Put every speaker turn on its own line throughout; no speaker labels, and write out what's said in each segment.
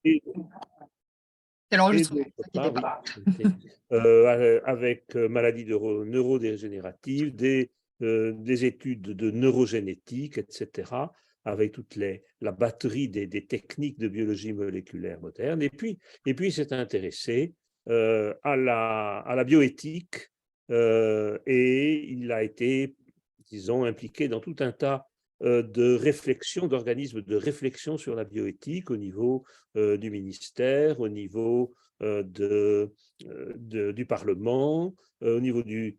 et,
C'est
et
l'enregistrement,
d'autre
ne vous
part,
inquiétez
oui,
pas.
avec maladies neurodégénératives, des études de neurogénétique, etc., avec la batterie des techniques de biologie moléculaire moderne. Et puis s'est intéressé à la bioéthique, et il a été, disons, impliqué dans tout un tas de réflexions, d'organismes de réflexion sur la bioéthique au niveau du ministère, au niveau du Parlement, au niveau du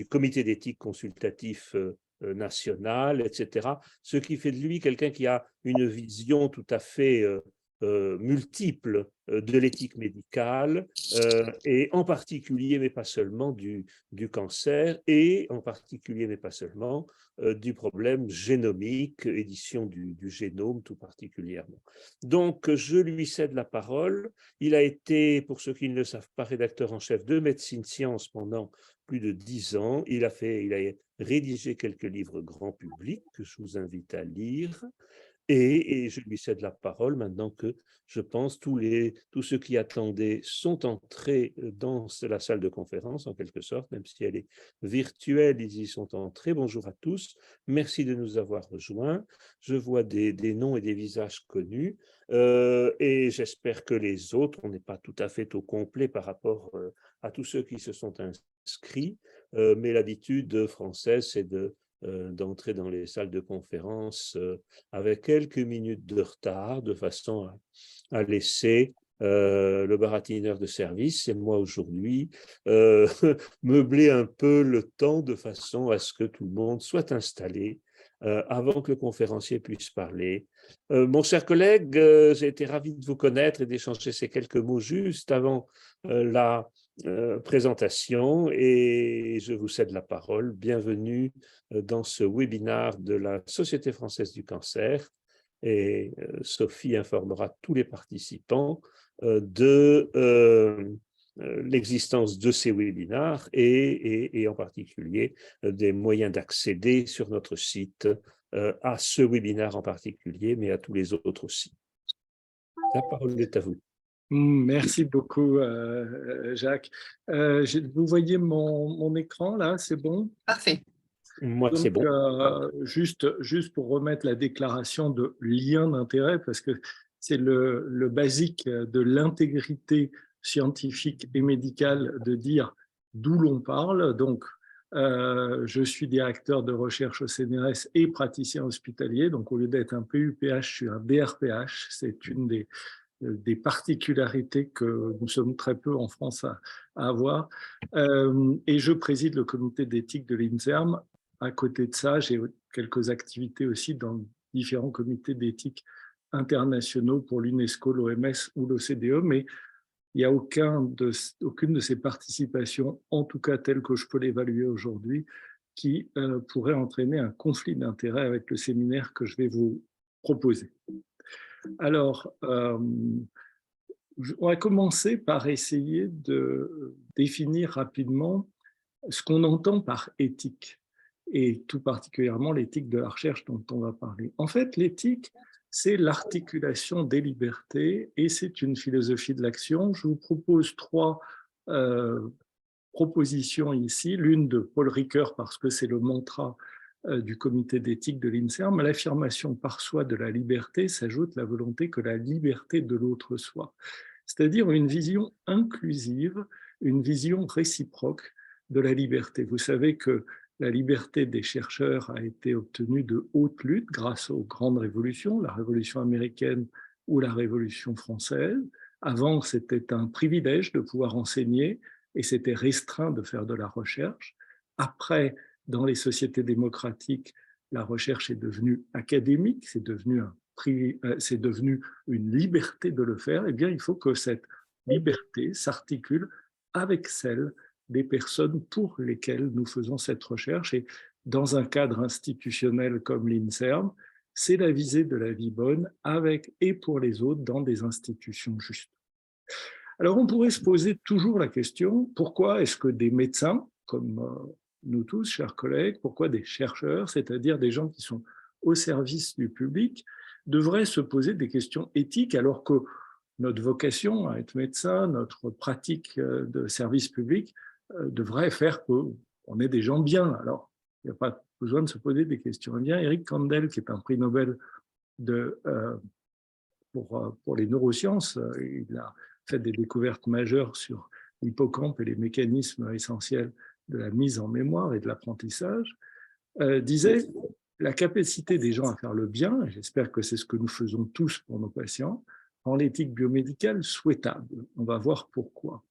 comité d'éthique consultatif national, etc. Ce qui fait de lui quelqu'un qui a une vision tout à fait multiple de l'éthique médicale, et en particulier, mais pas seulement, du cancer, et en particulier, mais pas seulement, du problème génomique, édition du génome tout particulièrement. Donc, je lui cède la parole. Il a été, pour ceux qui ne le savent pas, rédacteur en chef de Médecine Science pendant plus de 10 ans. Il a rédigé quelques livres grand public que je vous invite à lire. Et je lui cède la parole maintenant que, je pense, tous ceux qui attendaient sont entrés dans la salle de conférence, en quelque sorte, même si elle est virtuelle, ils y sont entrés. Bonjour à tous, merci de nous avoir rejoints. Je vois des noms et des visages connus, et j'espère que les autres, on n'est pas tout à fait au complet par rapport à tous ceux qui se sont inscrits, mais l'habitude française, c'est d'entrer dans les salles de conférence avec quelques minutes de retard, de façon à laisser le baratineur de service, c'est moi aujourd'hui, meubler un peu le temps de façon à ce que tout le monde soit installé avant que le conférencier puisse parler. Mon cher collègue, j'ai été ravi de vous connaître et d'échanger ces quelques mots juste avant la présentation, et je vous cède la parole. Bienvenue dans ce webinaire de la Société française du cancer, et Sophie informera tous les participants de l'existence de ces webinaires et en particulier des moyens d'accéder sur notre site à ce webinaire en particulier, mais à tous les autres aussi. La parole est à vous.
Merci beaucoup, Jacques. Vous voyez mon écran là, c'est bon?
Parfait.
Moi, c'est bon.
Juste pour remettre la déclaration de lien d'intérêt, parce que c'est le basique de l'intégrité scientifique et médicale de dire d'où l'on parle. Donc, je suis directeur de recherche au CNRS et praticien hospitalier. Donc, au lieu d'être un PUPH, je suis un DRPH. C'est une des particularités que nous sommes très peu en France à avoir. Et je préside le comité d'éthique de l'INSERM. À côté de ça, j'ai quelques activités aussi dans différents comités d'éthique internationaux pour l'UNESCO, l'OMS ou l'OCDE, mais il n'y a aucune de ces participations, en tout cas telle que je peux l'évaluer aujourd'hui, qui pourrait entraîner un conflit d'intérêts avec le séminaire que je vais vous proposer. Alors, on va commencer par essayer de définir rapidement ce qu'on entend par éthique, et tout particulièrement l'éthique de la recherche dont on va parler. En fait, l'éthique, c'est l'articulation des libertés et c'est une philosophie de l'action. Je vous propose trois propositions ici, l'une de Paul Ricoeur parce que c'est le mantra du comité d'éthique de l'INSERM. À l'affirmation par soi de la liberté s'ajoute la volonté que la liberté de l'autre soit, c'est-à-dire une vision inclusive, une vision réciproque de la liberté. Vous savez que la liberté des chercheurs a été obtenue de haute lutte grâce aux grandes révolutions, la Révolution américaine ou la Révolution française. Avant, c'était un privilège de pouvoir enseigner et c'était restreint de faire de la recherche. Après, dans les sociétés démocratiques, la recherche est devenue académique, c'est devenu une liberté de le faire. Eh bien, il faut que cette liberté s'articule avec celle des personnes pour lesquelles nous faisons cette recherche. Et dans un cadre institutionnel comme l'INSERM, c'est la visée de la vie bonne avec et pour les autres dans des institutions justes. Alors, on pourrait se poser toujours la question, pourquoi est-ce que des médecins, comme nous tous, chers collègues, pourquoi des chercheurs, c'est-à-dire des gens qui sont au service du public, devraient se poser des questions éthiques, alors que notre vocation à être médecin, notre pratique de service public devrait faire qu'on est des gens bien. Alors, il n'y a pas besoin de se poser des questions. Eh bien, Eric Kandel, qui est un prix Nobel pour les neurosciences, il a fait des découvertes majeures sur l'hippocampe et les mécanismes essentiels de la mise en mémoire et de l'apprentissage, disait la capacité des gens à faire le bien, et j'espère que c'est ce que nous faisons tous pour nos patients, rend l'éthique biomédicale souhaitable. On va voir pourquoi.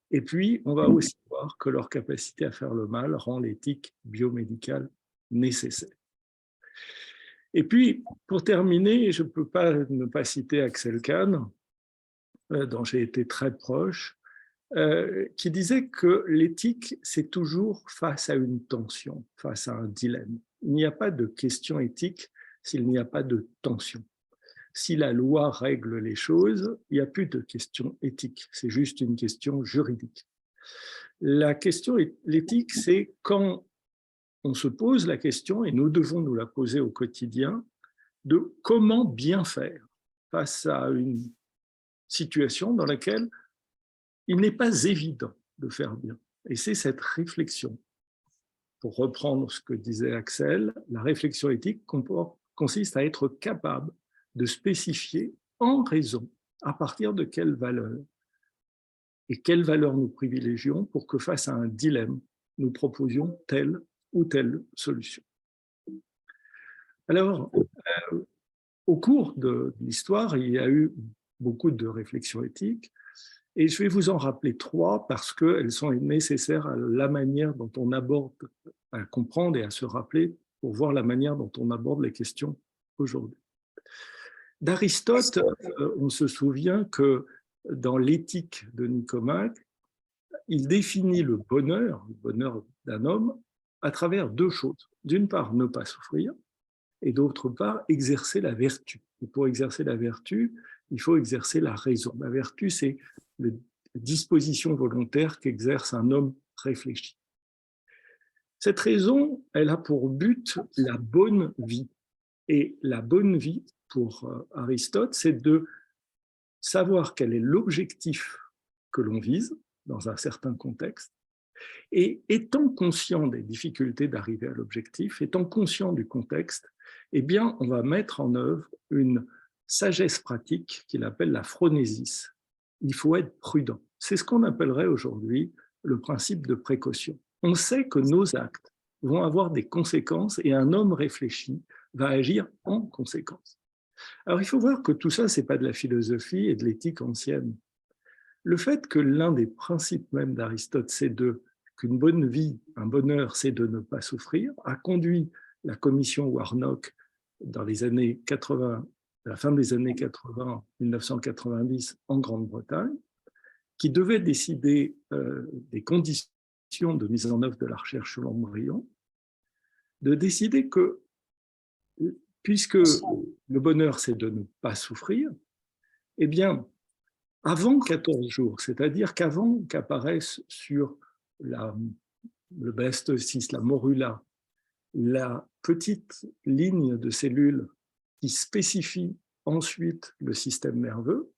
Et puis, on va aussi voir que leur capacité à faire le mal rend l'éthique biomédicale nécessaire. Et puis, pour terminer, je ne peux pas ne pas citer Axel Kahn, dont j'ai été très proche, qui disait que l'éthique, c'est toujours face à une tension, face à un dilemme. Il n'y a pas de question éthique s'il n'y a pas de tension. Si la loi règle les choses, il n'y a plus de question éthique, c'est juste une question juridique. La question l'éthique, c'est quand on se pose la question, et nous devons nous la poser au quotidien, de comment bien faire face à une situation dans laquelle il n'est pas évident de faire bien. Et c'est cette réflexion. Pour reprendre ce que disait Axel, la réflexion éthique consiste à être capable de spécifier en raison à partir de quelles valeurs et quelles valeurs nous privilégions pour que face à un dilemme, nous proposions telle ou telle solution. Alors, au cours de l'histoire, il y a eu beaucoup de réflexions éthiques, et je vais vous en rappeler 3 parce qu'elles sont nécessaires à la manière dont on aborde, à comprendre et à se rappeler pour voir la manière dont on aborde les questions aujourd'hui. D'Aristote, on se souvient que dans l'éthique de Nicomaque, il définit le bonheur d'un homme à travers 2 choses. D'une part, ne pas souffrir, et d'autre part, exercer la vertu. Et pour exercer la vertu, il faut exercer la raison. La vertu, c'est la disposition volontaire qu'exerce un homme réfléchi. Cette raison, elle a pour but la bonne vie. Et la bonne vie, pour Aristote, c'est de savoir quel est l'objectif que l'on vise dans un certain contexte, et étant conscient des difficultés d'arriver à l'objectif, étant conscient du contexte, eh bien, on va mettre en œuvre une sagesse pratique qu'il appelle la phronésis. Il faut être prudent. C'est ce qu'on appellerait aujourd'hui le principe de précaution. On sait que nos actes vont avoir des conséquences et un homme réfléchi va agir en conséquence. Alors, il faut voir que tout ça, ce n'est pas de la philosophie et de l'éthique ancienne. Le fait que l'un des principes même d'Aristote, c'est qu'une bonne vie, un bonheur, c'est de ne pas souffrir, a conduit la commission Warnock dans les années 80, à la fin des années 80, 1990, en Grande-Bretagne, qui devait décider des conditions de mise en œuvre de la recherche sur l'embryon, de décider que, puisque le bonheur, c'est de ne pas souffrir, eh bien, avant 14 jours, c'est-à-dire qu'avant qu'apparaisse sur le blastocyste, la morula, la petite ligne de cellules qui spécifie ensuite le système nerveux,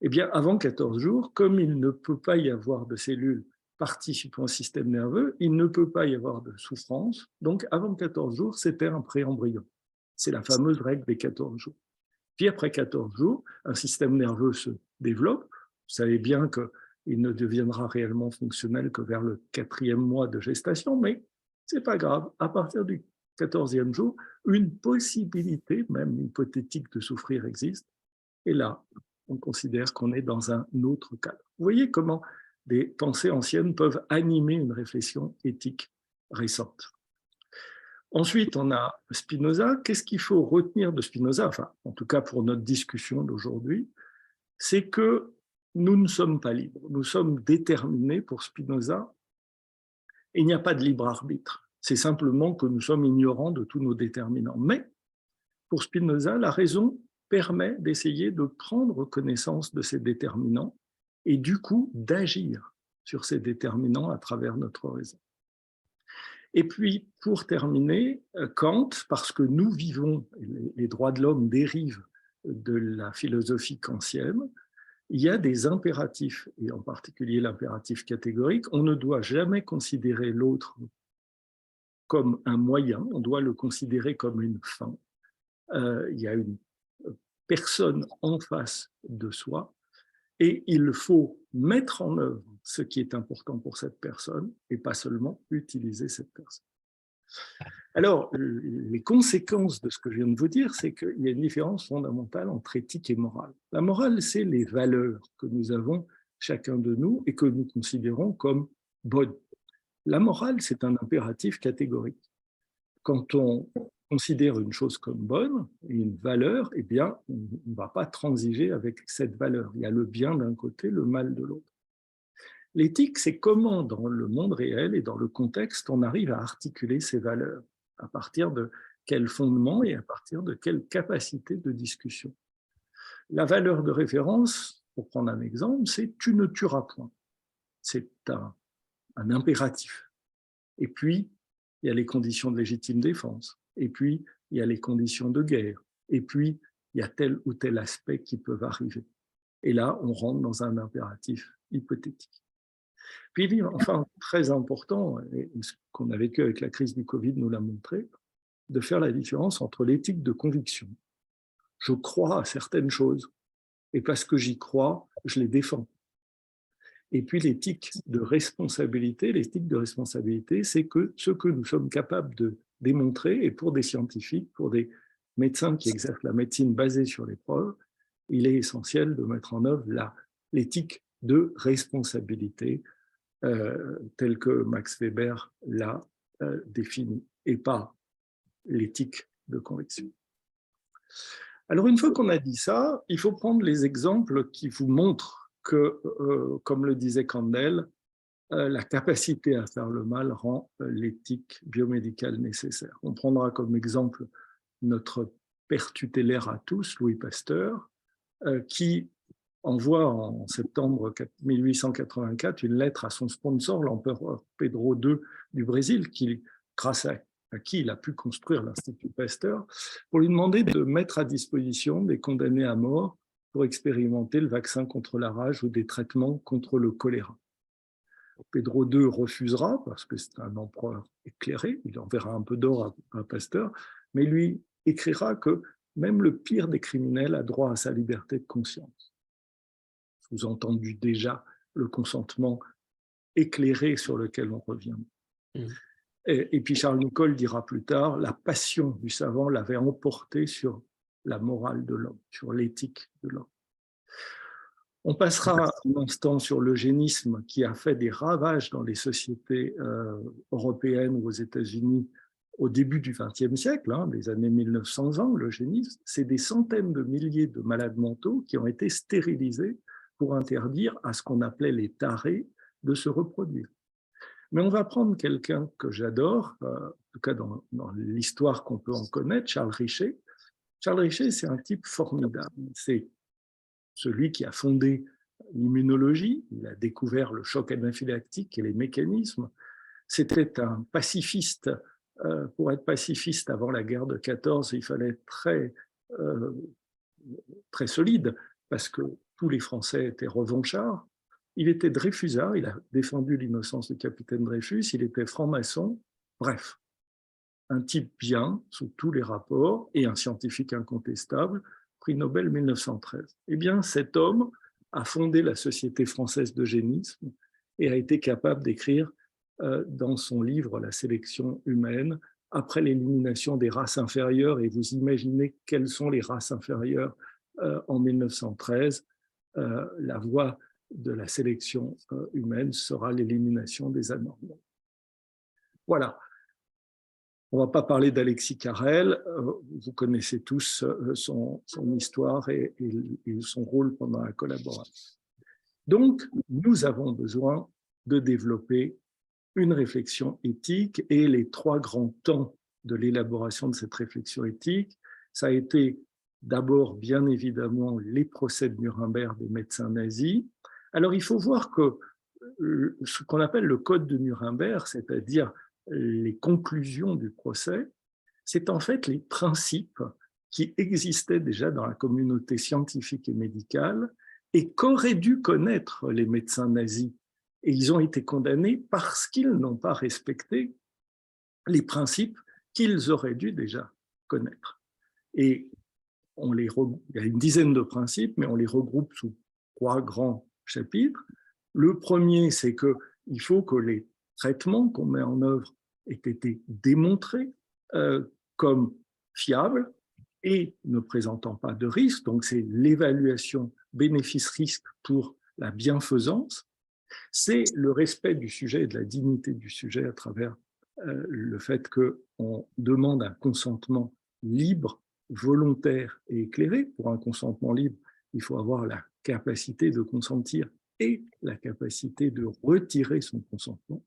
eh bien, avant 14 jours, comme il ne peut pas y avoir de cellules participant au système nerveux, il ne peut pas y avoir de souffrance. Donc, avant 14 jours, c'était un préembryon. C'est la fameuse règle des 14 jours. Puis après 14 jours, un système nerveux se développe. Vous savez bien qu'il ne deviendra réellement fonctionnel que vers le 4e mois de gestation, mais ce n'est pas grave. À partir du 14e jour, une possibilité, même hypothétique, de souffrir existe. Et là, on considère qu'on est dans un autre cadre. Vous voyez comment des pensées anciennes peuvent animer une réflexion éthique récente. Ensuite, on a Spinoza. Qu'est-ce qu'il faut retenir de Spinoza, enfin, en tout cas pour notre discussion d'aujourd'hui, c'est que nous ne sommes pas libres. Nous sommes déterminés pour Spinoza. Il n'y a pas de libre arbitre. C'est simplement que nous sommes ignorants de tous nos déterminants. Mais pour Spinoza, la raison permet d'essayer de prendre connaissance de ces déterminants et du coup d'agir sur ces déterminants à travers notre raison. Et puis, pour terminer, Kant, parce que nous vivons, les droits de l'homme dérivent de la philosophie kantienne, il y a des impératifs, et en particulier l'impératif catégorique. On ne doit jamais considérer l'autre comme un moyen, on doit le considérer comme une fin. Il y a une personne en face de soi, et il faut mettre en œuvre ce qui est important pour cette personne, et pas seulement utiliser cette personne. Alors, les conséquences de ce que je viens de vous dire, c'est qu'il y a une différence fondamentale entre éthique et morale. La morale, c'est les valeurs que nous avons chacun de nous et que nous considérons comme bonnes. La morale, c'est un impératif catégorique. Quand on considère une chose comme bonne, une valeur, eh bien, on ne va pas transiger avec cette valeur. Il y a le bien d'un côté, le mal de l'autre. L'éthique, c'est comment, dans le monde réel et dans le contexte, on arrive à articuler ces valeurs, à partir de quel fondement et à partir de quelle capacité de discussion. La valeur de référence, pour prendre un exemple, c'est « tu ne tueras point ». C'est un impératif. Et puis, il y a les conditions de légitime défense. Et puis, il y a les conditions de guerre. Et puis, il y a tel ou tel aspect qui peuvent arriver. Et là, on rentre dans un impératif hypothétique. Puis, enfin, très important, et ce qu'on a vécu avec la crise du Covid nous l'a montré, de faire la différence entre l'éthique de conviction. Je crois à certaines choses, et parce que j'y crois, je les défends. Et puis l'éthique de responsabilité. L'éthique de responsabilité, c'est que ce que nous sommes capables de démontrer, et pour des scientifiques, pour des médecins qui exercent la médecine basée sur les preuves, il est essentiel de mettre en œuvre l'éthique de responsabilité telle que Max Weber l'a définie, et pas l'éthique de conviction. Alors, une fois qu'on a dit ça, il faut prendre les exemples qui vous montrent que, comme le disait Kandel, la capacité à faire le mal rend l'éthique biomédicale nécessaire. On prendra comme exemple notre père tutélaire à tous, Louis Pasteur, qui envoie en septembre 1884 une lettre à son sponsor, l'empereur Pedro II du Brésil, grâce à qui il a pu construire l'Institut Pasteur, pour lui demander de mettre à disposition des condamnés à mort pour expérimenter le vaccin contre la rage ou des traitements contre le choléra. Pedro II refusera, parce que c'est un empereur éclairé, il enverra un peu d'or à Pasteur, mais lui écrira que même le pire des criminels a droit à sa liberté de conscience. Sous-entendu déjà le consentement éclairé sur lequel on revient. Et puis Charles Nicolle dira plus tard, la passion du savant l'avait emporté sur la morale de l'homme, sur l'éthique de l'homme. On passera un instant sur l'eugénisme qui a fait des ravages dans les sociétés européennes ou aux États-Unis au début du XXe siècle, les années 1920, l'eugénisme, c'est des centaines de milliers de malades mentaux qui ont été stérilisés pour interdire à ce qu'on appelait les tarés de se reproduire. Mais on va prendre quelqu'un que j'adore, en tout cas dans l'histoire qu'on peut en connaître, Charles Richet. Charles Richet, c'est un type formidable. C'est celui qui a fondé l'immunologie, il a découvert le choc anaphylactique et les mécanismes. C'était un pacifiste. Pour être pacifiste avant la guerre de 14, il fallait être très solide, parce que tous les Français étaient revanchards. Il était dreyfusard, il a défendu l'innocence du capitaine Dreyfus, il était franc-maçon, bref, un type bien sous tous les rapports et un scientifique incontestable, prix Nobel 1913. Eh bien, cet homme a fondé la Société française d'eugénisme et a été capable d'écrire dans son livre « La sélection humaine », après l'élimination des races inférieures, et vous imaginez quelles sont les races inférieures en 1913, la voie de la sélection humaine sera l'élimination des anormaux. Voilà. On ne va pas parler d'Alexis Carrel, vous connaissez tous son histoire et son rôle pendant la collaboration. Donc, nous avons besoin de développer une réflexion éthique, et les trois grands temps de l'élaboration de cette réflexion éthique, ça a été d'abord, bien évidemment, les procès de Nuremberg des médecins nazis. Alors, il faut voir que ce qu'on appelle le code de Nuremberg, c'est-à-dire les conclusions du procès, c'est en fait les principes qui existaient déjà dans la communauté scientifique et médicale et qu'auraient dû connaître les médecins nazis. Et ils ont été condamnés parce qu'ils n'ont pas respecté les principes qu'ils auraient dû déjà connaître. Et il y a une dizaine de principes, mais on les regroupe sous 3 grands chapitres. Le premier, c'est qu'il faut que les traitements qu'on met en œuvre aient été démontrés comme fiables et ne présentant pas de risque. Donc, c'est l'évaluation bénéfice-risque pour la bienfaisance. C'est le respect du sujet et de la dignité du sujet à travers le fait qu'on demande un consentement libre, volontaire et éclairé. Pour un consentement libre, il faut avoir la capacité de consentir et la capacité de retirer son consentement.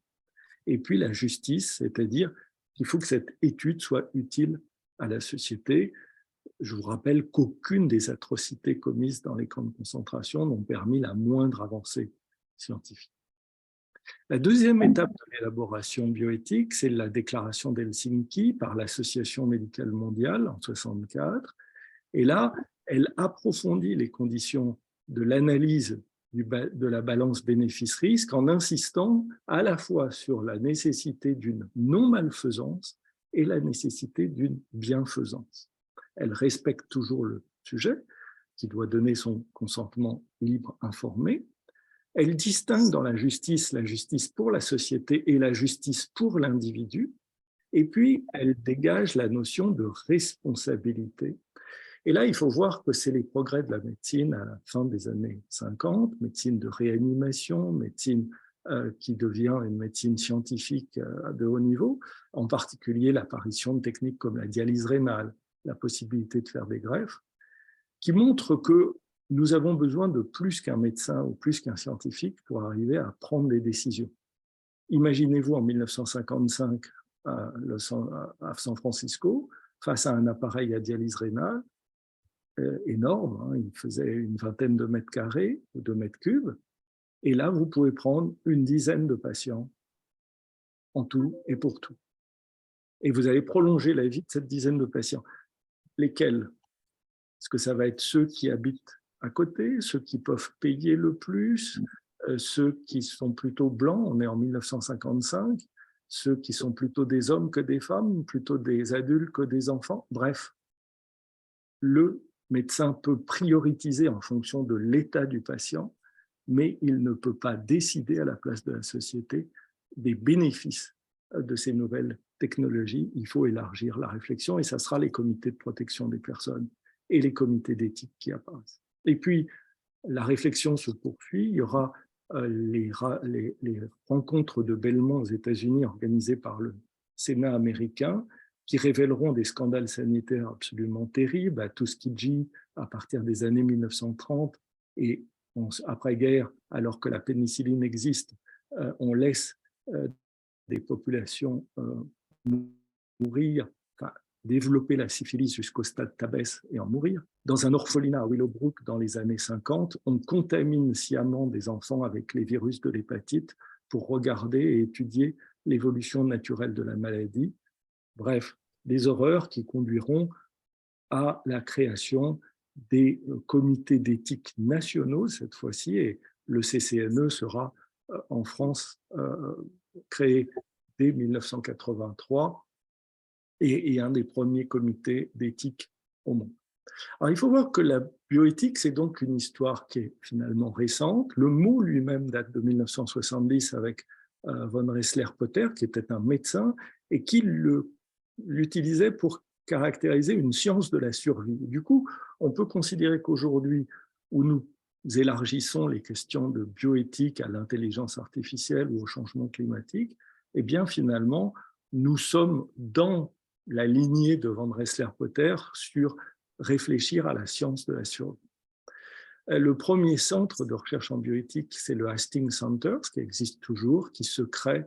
Et puis la justice, c'est-à-dire qu'il faut que cette étude soit utile à la société. Je vous rappelle qu'aucune des atrocités commises dans les camps de concentration n'ont permis la moindre avancée scientifique. La deuxième étape de l'élaboration bioéthique, c'est la déclaration d'Helsinki par l'Association médicale mondiale en 1964. Et là, elle approfondit les conditions de l'analyse de la balance bénéfice-risque en insistant à la fois sur la nécessité d'une non-malfaisance et la nécessité d'une bienfaisance. Elle respecte toujours le sujet, qui doit donner son consentement libre, informé. Elle distingue dans la justice pour la société et la justice pour l'individu. Et puis, elle dégage la notion de responsabilité. Et là, il faut voir que c'est les progrès de la médecine à la fin des années 50, médecine de réanimation, médecine qui devient une médecine scientifique de haut niveau, en particulier l'apparition de techniques comme la dialyse rénale, la possibilité de faire des greffes, qui montrent que nous avons besoin de plus qu'un médecin ou plus qu'un scientifique pour arriver à prendre des décisions. Imaginez-vous en 1955 à San Francisco, face à un appareil à dialyse rénale énorme, hein, il faisait une vingtaine de mètres carrés ou de mètres cubes, et là, vous pouvez prendre une dizaine de patients en tout et pour tout. Et vous allez prolonger la vie de cette dizaine de patients. Lesquels? Est-ce que ça va être ceux qui habitent à côté, ceux qui peuvent payer le plus, ceux qui sont plutôt blancs, on est en 1955, ceux qui sont plutôt des hommes que des femmes, plutôt des adultes que des enfants? Bref, le médecin peut prioriser en fonction de l'état du patient, mais il ne peut pas décider à la place de la société des bénéfices de ces nouvelles technologies. Il faut élargir la réflexion et ça sera les comités de protection des personnes et les comités d'éthique qui apparaissent. Et puis, la réflexion se poursuit. Il y aura les rencontres de Belmont aux États-Unis organisées par le Sénat américain qui révéleront des scandales sanitaires absolument terribles, à Tuskegee à partir des années 1930 et après-guerre, alors que la pénicilline existe, on laisse des populations mourir, enfin, développer la syphilis jusqu'au stade Tabès et en mourir. Dans un orphelinat à Willowbrook dans les années 50, on contamine sciemment des enfants avec les virus de l'hépatite pour regarder et étudier l'évolution naturelle de la maladie. Bref, des horreurs qui conduiront à la création des comités d'éthique nationaux cette fois-ci, et le CCNE sera en France créé dès 1983 et un des premiers comités d'éthique au monde. Alors, il faut voir que la bioéthique, c'est donc une histoire qui est finalement récente. Le mot lui-même date de 1970 avec von Ressler-Potter, qui était un médecin et qui l'utilisait pour caractériser une science de la survie. Du coup, on peut considérer qu'aujourd'hui, où nous élargissons les questions de bioéthique à l'intelligence artificielle ou au changement climatique, eh bien finalement, nous sommes dans la lignée de von Ressler-Potter sur réfléchir à la science de la survie. Le premier centre de recherche en bioéthique, c'est le Hastings Center, qui existe toujours, qui se crée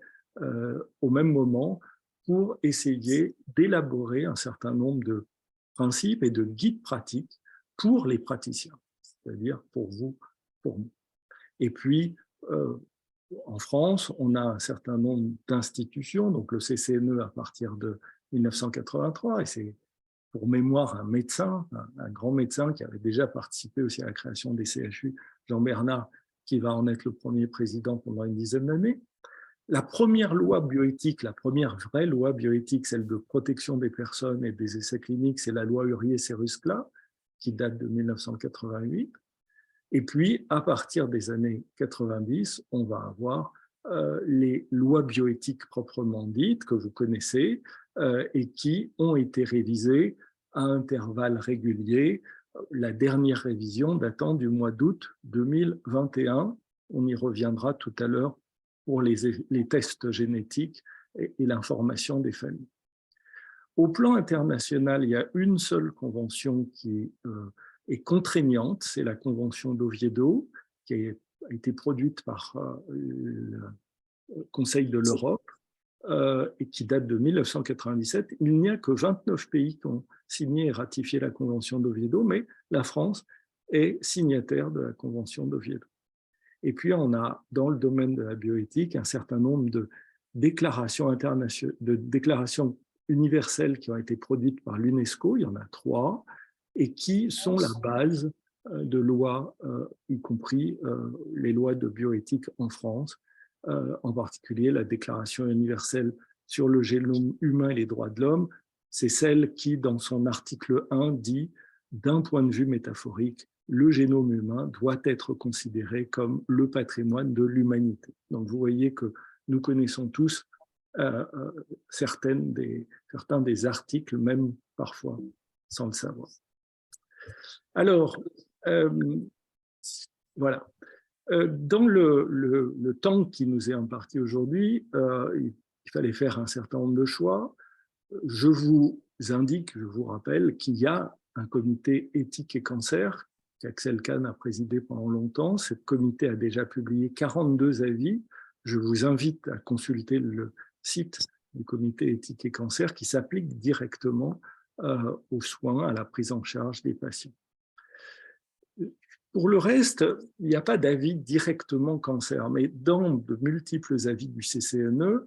au même moment pour essayer d'élaborer un certain nombre de principes et de guides pratiques pour les praticiens, c'est-à-dire pour vous, pour nous. Et puis, en France, on a un certain nombre d'institutions, donc le CCNE à partir de 1983, et c'est pour mémoire un médecin, un grand médecin qui avait déjà participé aussi à la création des CHU, Jean Bernard, qui va en être le premier président pendant une dizaine d'années. La première loi bioéthique, la première vraie loi bioéthique, celle de protection des personnes et des essais cliniques, c'est la loi Hurier-Seruskla, qui date de 1988. Et puis, à partir des années 90, on va avoir les lois bioéthiques proprement dites, que vous connaissez, et qui ont été révisées à intervalles réguliers. La dernière révision datant du mois d'août 2021. On y reviendra tout à l'heure pour les tests génétiques et l'information des familles. Au plan international, il y a une seule convention qui est contraignante, c'est la convention d'Oviedo, qui a été produite par le Conseil de l'Europe et qui date de 1997. Il n'y a que 29 pays qui ont signé et ratifié la convention d'Oviedo, mais la France est signataire de la convention d'Oviedo. Et puis, on a, dans le domaine de la bioéthique, un certain nombre de déclarations internationales, de déclarations universelles qui ont été produites par l'UNESCO, il y en a 3, et qui sont la base de lois, y compris les lois de bioéthique en France, en particulier la Déclaration universelle sur le génome humain et les droits de l'homme. C'est celle qui, dans son article 1, dit « d'un point de vue métaphorique, le génome humain doit être considéré comme le patrimoine de l'humanité ». Donc vous voyez que nous connaissons tous certains des articles, même parfois sans le savoir. Alors, voilà. Dans le temps qui nous est imparti aujourd'hui, il fallait faire un certain nombre de choix. Je vous indique, je vous rappelle qu'il y a un comité éthique et cancer qu'Axel Kahn a présidé pendant longtemps. Ce comité a déjà publié 42 avis. Je vous invite à consulter le site du comité éthique et cancer qui s'applique directement aux soins, à la prise en charge des patients. Pour le reste, il n'y a pas d'avis directement cancer, mais dans de multiples avis du CCNE,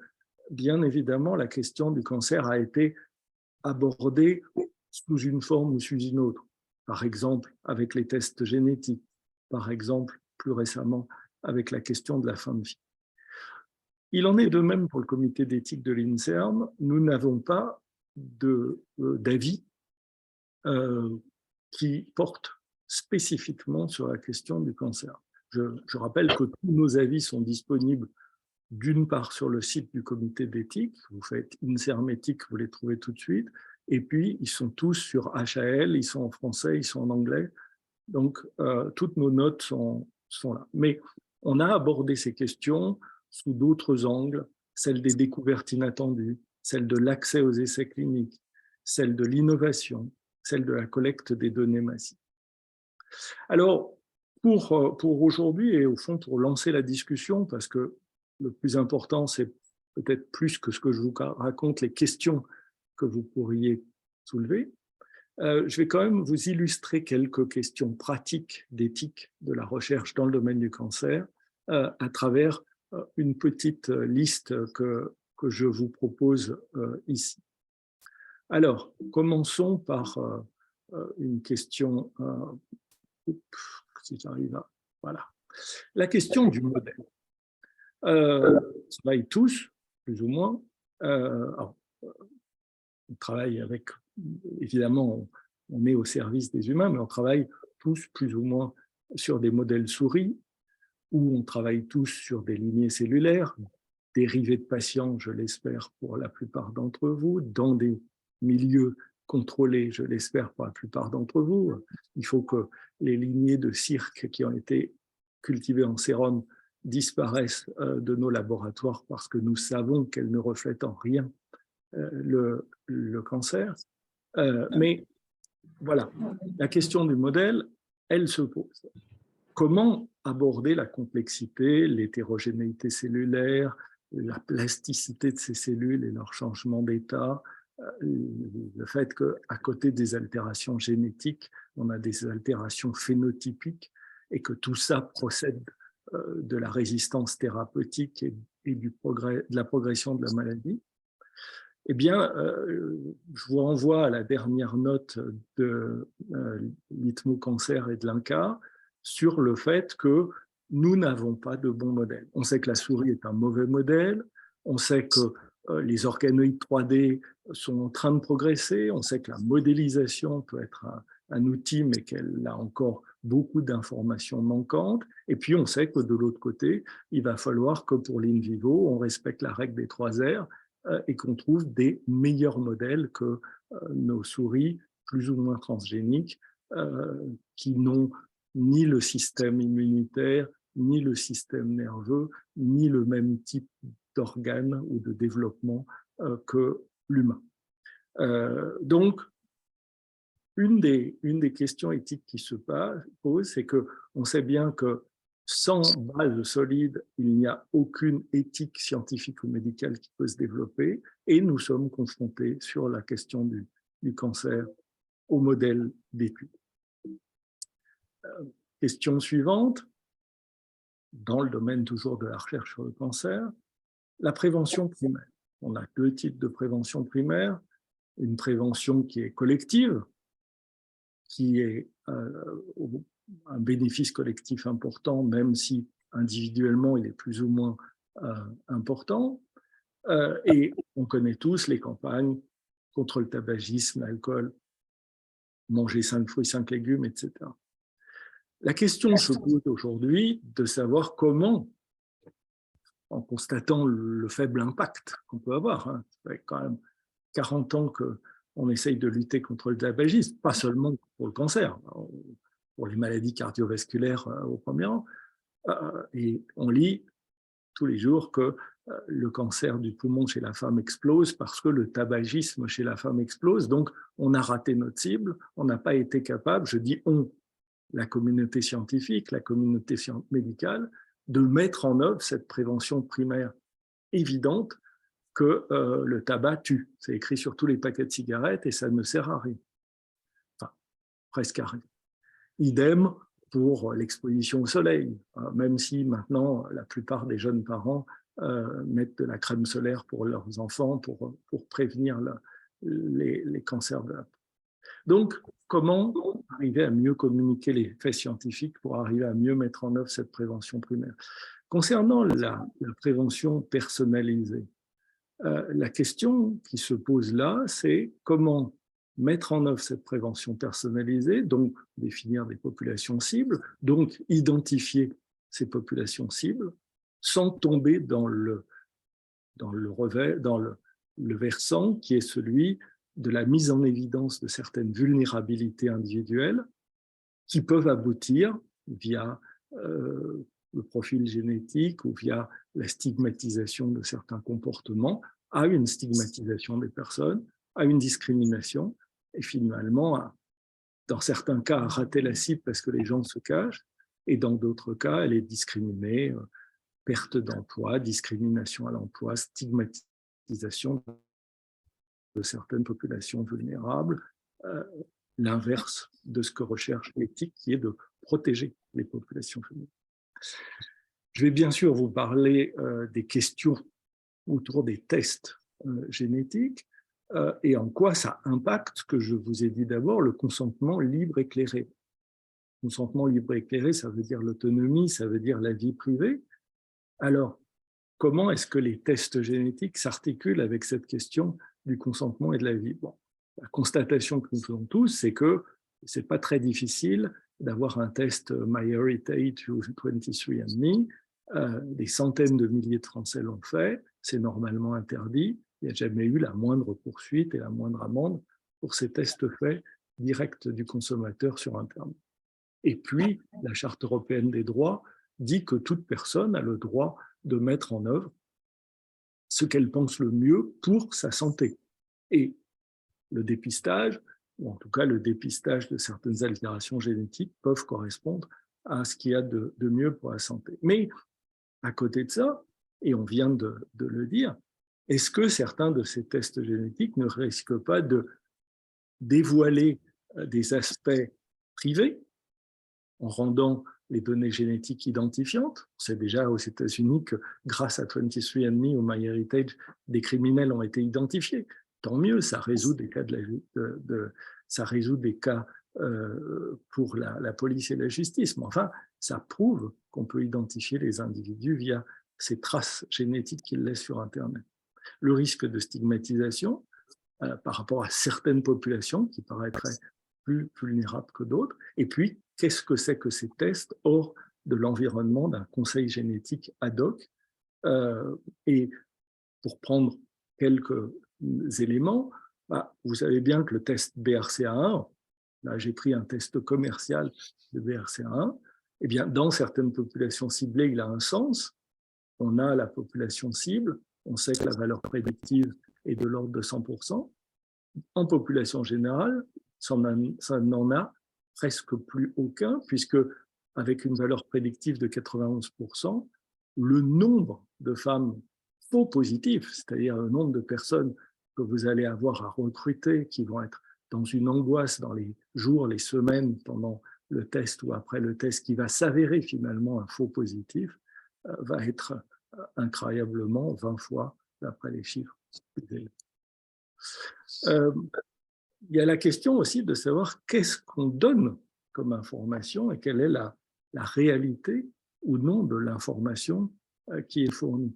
bien évidemment, la question du cancer a été abordée sous une forme ou sous une autre. Par exemple, avec les tests génétiques, par exemple, plus récemment, avec la question de la fin de vie. Il en est de même pour le comité d'éthique de l'INSERM. Nous n'avons pas d'avis qui porte spécifiquement sur la question du cancer. Je rappelle que tous nos avis sont disponibles d'une part sur le site du comité d'éthique, vous faites INSERM éthique, vous les trouvez tout de suite, et puis ils sont tous sur HAL, ils sont en français, ils sont en anglais, donc toutes nos notes sont là. Mais on a abordé ces questions sous d'autres angles, celle des découvertes inattendues, celle de l'accès aux essais cliniques, celle de l'innovation, celle de la collecte des données massives. Alors, pour aujourd'hui et au fond pour lancer la discussion, parce que le plus important, c'est peut-être plus que ce que je vous raconte, les questions que vous pourriez soulever, je vais quand même vous illustrer quelques questions pratiques d'éthique de la recherche dans le domaine du cancer à travers une petite liste que je vous propose ici. Alors, commençons par une question, si j'arrive à... Voilà. La question du modèle. On travaille tous, plus ou moins. On travaille avec, évidemment, on est au service des humains, mais on travaille tous, plus ou moins, sur des modèles souris, ou on travaille tous sur des lignées cellulaires, dérivés de patients, je l'espère, pour la plupart d'entre vous, dans des milieux contrôlés, je l'espère, pour la plupart d'entre vous. Il faut que les lignées de cirques qui ont été cultivées en sérum disparaissent de nos laboratoires parce que nous savons qu'elles ne reflètent en rien le cancer. Mais voilà, la question du modèle, elle se pose. Comment aborder la complexité, l'hétérogénéité cellulaire, la plasticité de ces cellules et leur changement d'état, le fait qu'à côté des altérations génétiques, on a des altérations phénotypiques et que tout ça procède de la résistance thérapeutique et de la progression de la maladie, eh bien, je vous renvoie à la dernière note de l'ITMO Cancer et de l'INCa sur le fait que nous n'avons pas de bon modèle. On sait que la souris est un mauvais modèle, on sait que les organoïdes 3D sont en train de progresser, on sait que la modélisation peut être un outil, mais qu'elle a encore beaucoup d'informations manquantes. Et puis, on sait que de l'autre côté, il va falloir que pour l'in vivo, on respecte la règle des 3 R et qu'on trouve des meilleurs modèles que nos souris plus ou moins transgéniques qui n'ont ni le système immunitaire, ni le système nerveux, ni le même type d'organes ou de développement que l'humain. Donc, une des questions éthiques qui se pose, c'est qu'on sait bien que sans base solide, il n'y a aucune éthique scientifique ou médicale qui peut se développer, et nous sommes confrontés sur la question du cancer au modèle d'étude. Question suivante, dans le domaine toujours de la recherche sur le cancer, la prévention primaire. On a 2 types de prévention primaire, une prévention qui est collective, qui est un bénéfice collectif important, même si individuellement il est plus ou moins important. Et on connaît tous les campagnes contre le tabagisme, l'alcool, manger 5 fruits, 5 légumes, etc. La question se pose aujourd'hui de savoir comment, en constatant le faible impact qu'on peut avoir, hein, ça fait quand même 40 ans qu'on essaye de lutter contre le tabagisme, pas seulement pour le cancer, pour les maladies cardiovasculaires au premier rang. Et on lit tous les jours que le cancer du poumon chez la femme explose parce que le tabagisme chez la femme explose. Donc, on a raté notre cible, on n'a pas été capable, je dis on, la communauté scientifique, la communauté médicale, de mettre en œuvre cette prévention primaire évidente que le tabac tue. C'est écrit sur tous les paquets de cigarettes et ça ne sert à rien. Enfin, presque à rien. Idem pour l'exposition au soleil, même si maintenant la plupart des jeunes parents mettent de la crème solaire pour leurs enfants pour prévenir les cancers de la peau. Donc, comment arriver à mieux communiquer les faits scientifiques pour arriver à mieux mettre en œuvre cette prévention primaire? Concernant la prévention personnalisée, la question qui se pose là, c'est comment mettre en œuvre cette prévention personnalisée, donc définir des populations cibles, donc identifier ces populations cibles, sans tomber dans le versant qui est celui de la mise en évidence de certaines vulnérabilités individuelles qui peuvent aboutir via le profil génétique ou via la stigmatisation de certains comportements à une stigmatisation des personnes, à une discrimination et finalement, dans certains cas, à rater la cible parce que les gens se cachent et dans d'autres cas, elle est discriminée, perte d'emploi, discrimination à l'emploi, stigmatisation de certaines populations vulnérables, l'inverse de ce que recherche l'éthique, qui est de protéger les populations vulnérables. Je vais bien sûr vous parler des questions autour des tests génétiques et en quoi ça impacte, ce que je vous ai dit d'abord, le consentement libre éclairé. Consentement libre éclairé, ça veut dire l'autonomie, ça veut dire la vie privée. Alors, comment est-ce que les tests génétiques s'articulent avec cette question du consentement et de la vie? Bon, la constatation que nous faisons tous, c'est que ce n'est pas très difficile d'avoir un test MyHeritage ou 23andMe. Des centaines de milliers de Français l'ont fait, c'est normalement interdit. Il n'y a jamais eu la moindre poursuite et la moindre amende pour ces tests faits directs du consommateur sur Internet. Et puis, la Charte européenne des droits dit que toute personne a le droit de mettre en œuvre ce qu'elle pense le mieux pour sa santé. Et le dépistage, ou en tout cas le dépistage de certaines altérations génétiques, peuvent correspondre à ce qu'il y a de mieux pour la santé. Mais à côté de ça, et on vient de le dire, est-ce que certains de ces tests génétiques ne risquent pas de dévoiler des aspects privés en rendant les données génétiques identifiantes. On sait déjà aux États-Unis que grâce à 23andMe ou MyHeritage, des criminels ont été identifiés. Tant mieux, ça résout des cas, ça résout des cas pour la police et la justice. Mais enfin, ça prouve qu'on peut identifier les individus via ces traces génétiques qu'ils laissent sur Internet. Le risque de stigmatisation par rapport à certaines populations qui paraîtraient plus vulnérables que d'autres. Et puis, qu'est-ce que c'est que ces tests hors de l'environnement d'un conseil génétique ad hoc? Et pour prendre quelques éléments, vous savez bien que le test BRCA1, là j'ai pris un test commercial de BRCA1, eh bien, dans certaines populations ciblées, il a un sens. On a la population cible, on sait que la valeur prédictive est de l'ordre de 100%. En population générale, ça n'en a presque plus aucun, puisque avec une valeur prédictive de 91%, le nombre de femmes faux positives, c'est-à-dire le nombre de personnes que vous allez avoir à recruter qui vont être dans une angoisse dans les jours, les semaines pendant le test ou après le test, qui va s'avérer finalement un faux positif, va être incroyablement 20 fois, d'après les chiffres. Il y a la question aussi de savoir qu'est-ce qu'on donne comme information et quelle est la réalité ou non de l'information qui est fournie.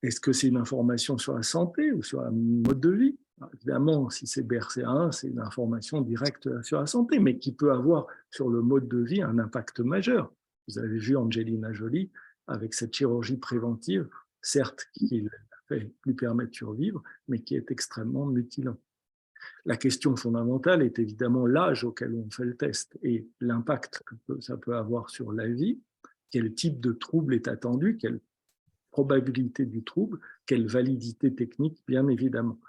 Est-ce que c'est une information sur la santé ou sur un mode de vie? Évidemment, si c'est BRCA1, c'est une information directe sur la santé, mais qui peut avoir sur le mode de vie un impact majeur. Vous avez vu Angelina Jolie avec cette chirurgie préventive, certes qui lui permet de survivre, mais qui est extrêmement mutilant. La question fondamentale est évidemment l'âge auquel on fait le test et l'impact que ça peut avoir sur la vie, quel type de trouble est attendu, quelle probabilité du trouble, quelle validité technique, bien évidemment.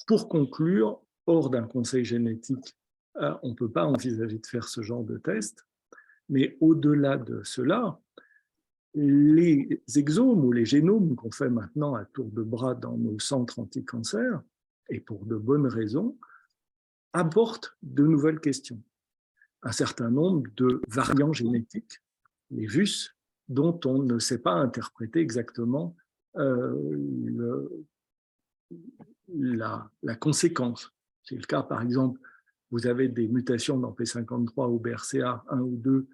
Pour conclure, hors d'un conseil génétique, on ne peut pas envisager de faire ce genre de test, mais au-delà de cela, les exomes ou les génomes qu'on fait maintenant à tour de bras dans nos centres anti-cancer, et pour de bonnes raisons, apportent de nouvelles questions. Un certain nombre de variants génétiques, les VUS, dont on ne sait pas interpréter exactement la conséquence. C'est le cas, par exemple, vous avez des mutations dans P53 ou BRCA1 ou 2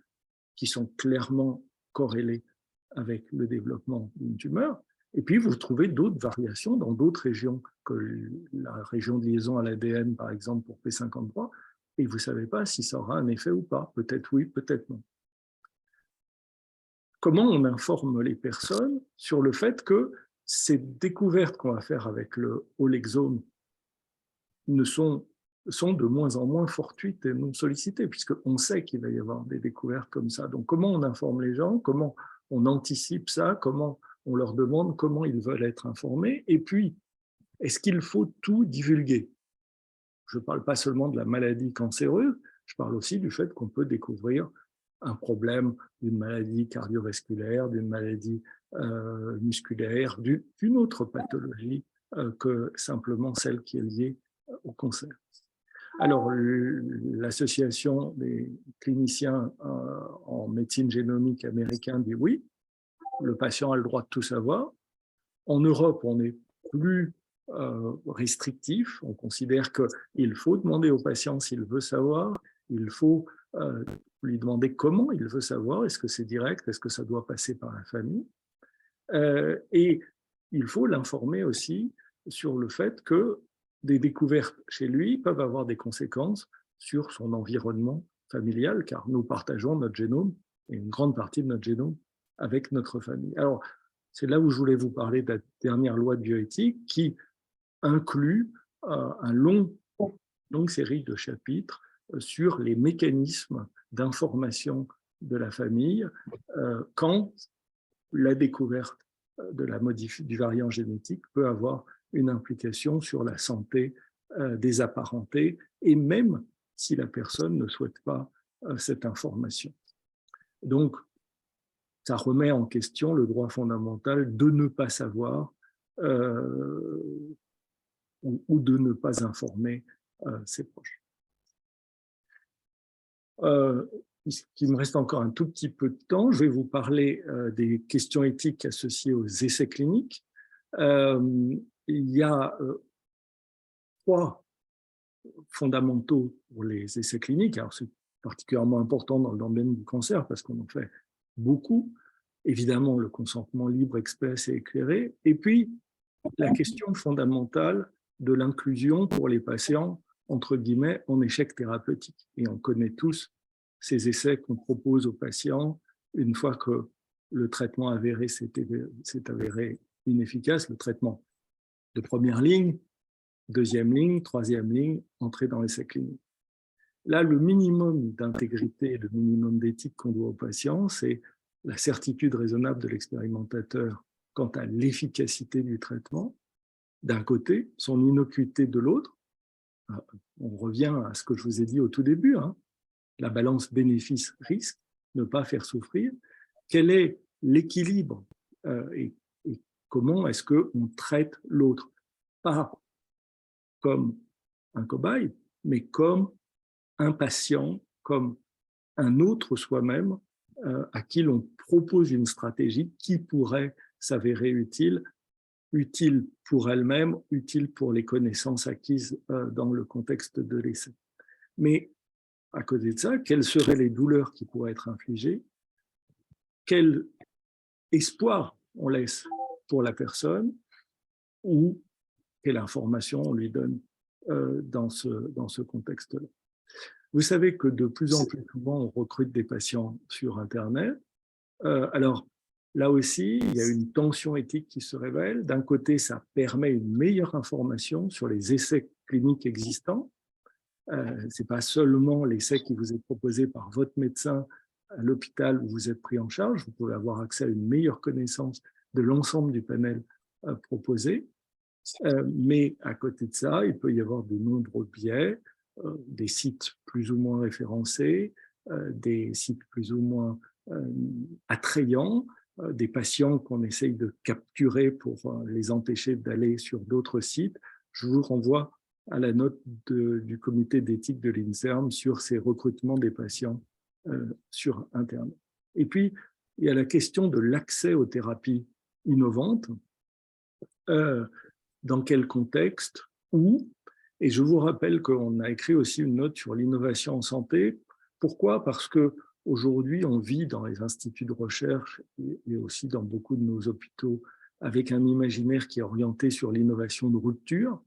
qui sont clairement corrélées avec le développement d'une tumeur, et puis vous trouvez d'autres variations dans d'autres régions, que la région de liaison à l'ADN, par exemple, pour P53, et vous ne savez pas si ça aura un effet ou pas. Peut-être oui, peut-être non. Comment on informe les personnes sur le fait que ces découvertes qu'on va faire avec le whole exome sont de moins en moins fortuites et non sollicitées, puisqu'on sait qu'il va y avoir des découvertes comme ça. Donc comment on informe les gens, comment on anticipe ça, comment on leur demande comment ils veulent être informés, et puis est-ce qu'il faut tout divulguer? Je ne parle pas seulement de la maladie cancéreuse, je parle aussi du fait qu'on peut découvrir un problème d'une maladie cardiovasculaire, d'une maladie musculaire, d'une autre pathologie que simplement celle qui est liée au cancer. Alors, l'association des cliniciens en médecine génomique américain dit oui, le patient a le droit de tout savoir. En Europe, on est plus restrictif. On considère qu'il faut demander au patient s'il veut savoir, il faut lui demander comment il veut savoir, est-ce que c'est direct, est-ce que ça doit passer par la famille, et il faut l'informer aussi sur le fait que des découvertes chez lui peuvent avoir des conséquences sur son environnement familial, car nous partageons notre génome, et une grande partie de notre génome, avec notre famille. Alors, c'est là où je voulais vous parler de la dernière loi de bioéthique qui inclut une longue série de chapitres sur les mécanismes d'information de la famille quand la découverte du variant génétique peut avoir une implication sur la santé des apparentés, et même si la personne ne souhaite pas cette information. Donc, ça remet en question le droit fondamental de ne pas savoir ou de ne pas informer ses proches. puisqu'il me reste encore un tout petit peu de temps, je vais vous parler des questions éthiques associées aux essais cliniques. Il y a 3 fondamentaux pour les essais cliniques. Alors, c'est particulièrement important dans le domaine du cancer parce qu'on en fait beaucoup. Évidemment, le consentement libre, express et éclairé. Et puis, la question fondamentale de l'inclusion pour les patients, entre guillemets, en échec thérapeutique. Et on connaît tous ces essais qu'on propose aux patients une fois que le traitement avéré s'est avéré inefficace, le traitement de première ligne, deuxième ligne, troisième ligne, entrée dans l'essai clinique. Là, le minimum d'intégrité, le minimum d'éthique qu'on doit aux patients, c'est la certitude raisonnable de l'expérimentateur quant à l'efficacité du traitement, d'un côté, son innocuité de l'autre. On revient à ce que je vous ai dit au tout début, hein, la balance bénéfice-risque, ne pas faire souffrir. Quel est l'équilibre et comment est-ce qu'on traite l'autre? Pas comme un cobaye, mais comme un patient, comme un autre soi-même à qui l'on propose une stratégie qui pourrait s'avérer utile pour elle-même, utile pour les connaissances acquises dans le contexte de l'essai. Mais à côté de ça, quelles seraient les douleurs qui pourraient être infligées? Quel espoir on laisse pour la personne ou quelle information on lui donne dans ce contexte-là? Vous savez que de plus en plus souvent, on recrute des patients sur Internet. Alors, là aussi, il y a une tension éthique qui se révèle. D'un côté, ça permet une meilleure information sur les essais cliniques existants. Ce n'est pas seulement l'essai qui vous est proposé par votre médecin à l'hôpital où vous êtes pris en charge. Vous pouvez avoir accès à une meilleure connaissance de l'ensemble du panel proposé. Mais à côté de ça, il peut y avoir de nombreux biais, des sites plus ou moins référencés, des sites plus ou moins attrayants, des patients qu'on essaye de capturer pour les empêcher d'aller sur d'autres sites. Je vous renvoie à la note du comité d'éthique de l'INSERM sur ces recrutements des patients sur Internet. Et puis, il y a la question de l'accès aux thérapies innovantes. Dans quel contexte, où. Et je vous rappelle qu'on a écrit aussi une note sur l'innovation en santé. Pourquoi? Parce qu'aujourd'hui, on vit dans les instituts de recherche et aussi dans beaucoup de nos hôpitaux avec un imaginaire qui est orienté sur l'innovation de rupture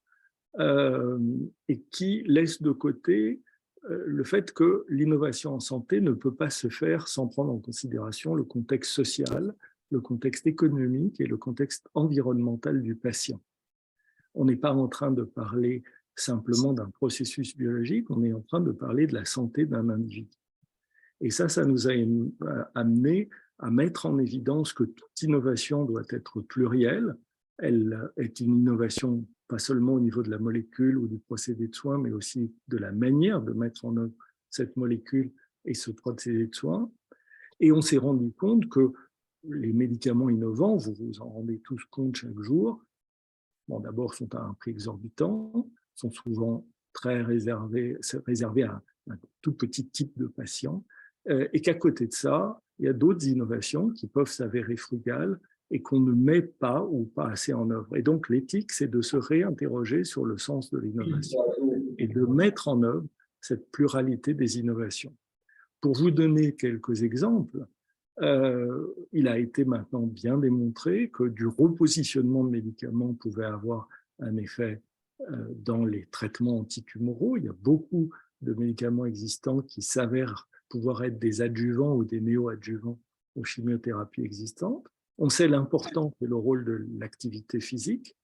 et qui laisse de côté le fait que l'innovation en santé ne peut pas se faire sans prendre en considération le contexte social, le contexte économique et le contexte environnemental du patient. On n'est pas en train de parler simplement d'un processus biologique, on est en train de parler de la santé d'un individu. Et ça nous a amené à mettre en évidence que toute innovation doit être plurielle. Elle est une innovation pas seulement au niveau de la molécule ou du procédé de soin, mais aussi de la manière de mettre en œuvre cette molécule et ce procédé de soin. Et on s'est rendu compte que les médicaments innovants, vous vous en rendez tous compte chaque jour, bon, d'abord sont à un prix exorbitant, sont souvent très réservés à un tout petit type de patients, et qu'à côté de ça, il y a d'autres innovations qui peuvent s'avérer frugales et qu'on ne met pas ou pas assez en œuvre. Et donc l'éthique, c'est de se réinterroger sur le sens de l'innovation et de mettre en œuvre cette pluralité des innovations. Pour vous donner quelques exemples, il a été maintenant bien démontré que du repositionnement de médicaments pouvait avoir un effet dans les traitements antitumoraux. Il y a beaucoup de médicaments existants qui s'avèrent pouvoir être des adjuvants ou des néoadjuvants aux chimiothérapies existantes. On sait l'important que le rôle de l'activité physique.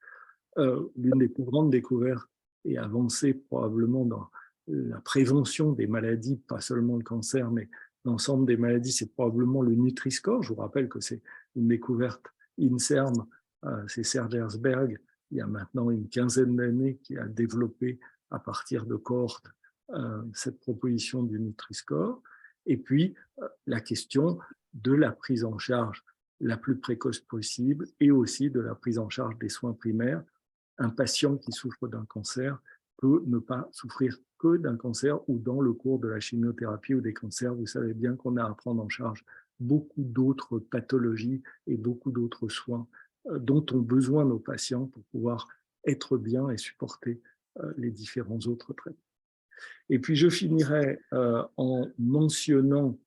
L'une des plus grandes découvertes et avancées probablement dans la prévention des maladies, pas seulement le cancer, mais l'ensemble des maladies, c'est probablement le Nutri-Score. Je vous rappelle que c'est une découverte INSERM, c'est Serge Herzberg, il y a maintenant une quinzaine d'années, qui a développé à partir de cohortes cette proposition du Nutri-Score. Et puis, la question de la prise en charge la plus précoce possible et aussi de la prise en charge des soins primaires. Un patient qui souffre d'un cancer peut ne pas souffrir que d'un cancer ou dans le cours de la chimiothérapie ou des cancers. Vous savez bien qu'on a à prendre en charge beaucoup d'autres pathologies et beaucoup d'autres soins dont ont besoin nos patients pour pouvoir être bien et supporter les différents autres traitements. Et puis je finirai en mentionnant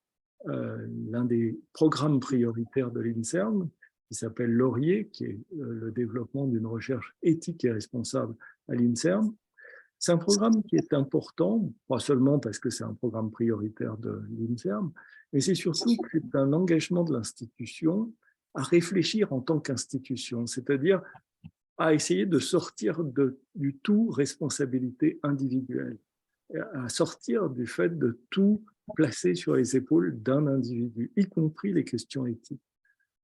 l'un des programmes prioritaires de l'INSERM, qui s'appelle Laurier, qui est le développement d'une recherche éthique et responsable à l'INSERM. C'est un programme qui est important, pas seulement parce que c'est un programme prioritaire de l'INSERM, mais c'est surtout que c'est un engagement de l'institution à réfléchir en tant qu'institution, c'est-à-dire à essayer de sortir du tout responsabilité individuelle, à sortir du fait de tout placer sur les épaules d'un individu, y compris les questions éthiques.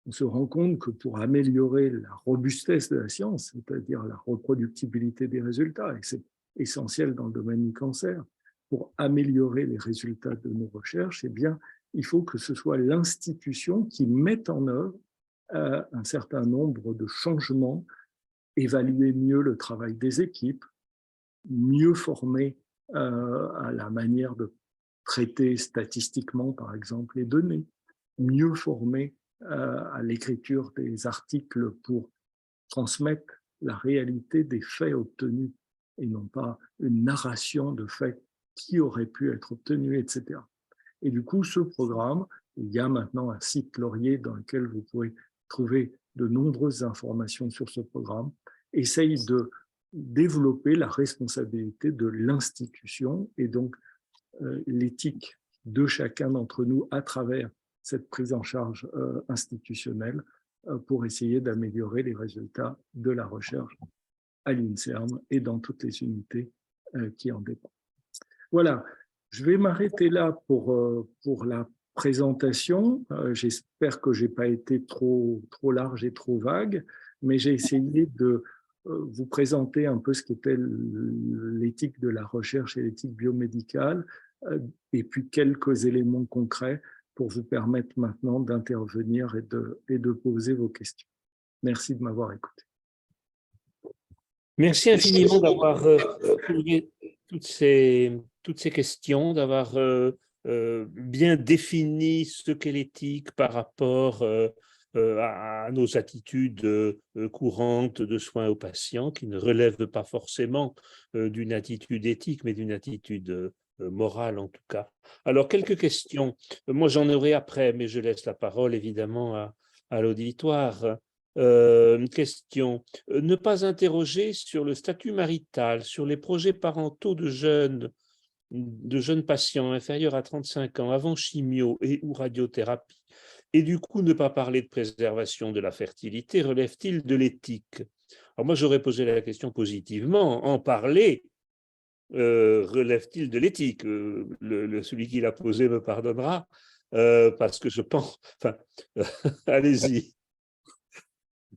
On se rend compte que pour améliorer la robustesse de la science, c'est-à-dire la reproductibilité des résultats, et c'est essentiel dans le domaine du cancer, pour améliorer les résultats de nos recherches, eh bien, il faut que ce soit l'institution qui mette en œuvre un certain nombre de changements, évaluer mieux le travail des équipes, mieux former à la manière de traiter statistiquement, par exemple, les données, mieux former à l'écriture des articles pour transmettre la réalité des faits obtenus et non pas une narration de faits qui auraient pu être obtenus, etc. Et du coup, ce programme, il y a maintenant un site Laurier dans lequel vous pouvez trouver de nombreuses informations sur ce programme, essaye de développer la responsabilité de l'institution et donc l'éthique de chacun d'entre nous à travers cette prise en charge institutionnelle pour essayer d'améliorer les résultats de la recherche à l'INSERM et dans toutes les unités qui en dépendent. Voilà, je vais m'arrêter là pour la présentation. J'espère que je n'ai pas été trop large et trop vague, mais j'ai essayé de vous présenter un peu ce qu'était l'éthique de la recherche et l'éthique biomédicale, et puis quelques éléments concrets pour vous permettre maintenant d'intervenir et de poser vos questions. Merci de m'avoir écouté.
Merci infiniment d'avoir posé toutes ces questions, d'avoir bien défini ce qu'est l'éthique par rapport à nos attitudes courantes de soins aux patients, qui ne relèvent pas forcément d'une attitude éthique, mais d'une attitude morale en tout cas. Alors, quelques questions. Moi, j'en aurai après, mais je laisse la parole évidemment à l'auditoire. Une question. Ne pas interroger sur le statut marital, sur les projets parentaux de jeunes patients inférieurs à 35 ans avant chimio et ou radiothérapie, et du coup ne pas parler de préservation de la fertilité, relève-t-il de l'éthique? Alors moi, j'aurais posé la question positivement. En parler relève-t-il de l'éthique? Celui qui l'a posé me pardonnera, parce que je pense... Enfin, allez-y.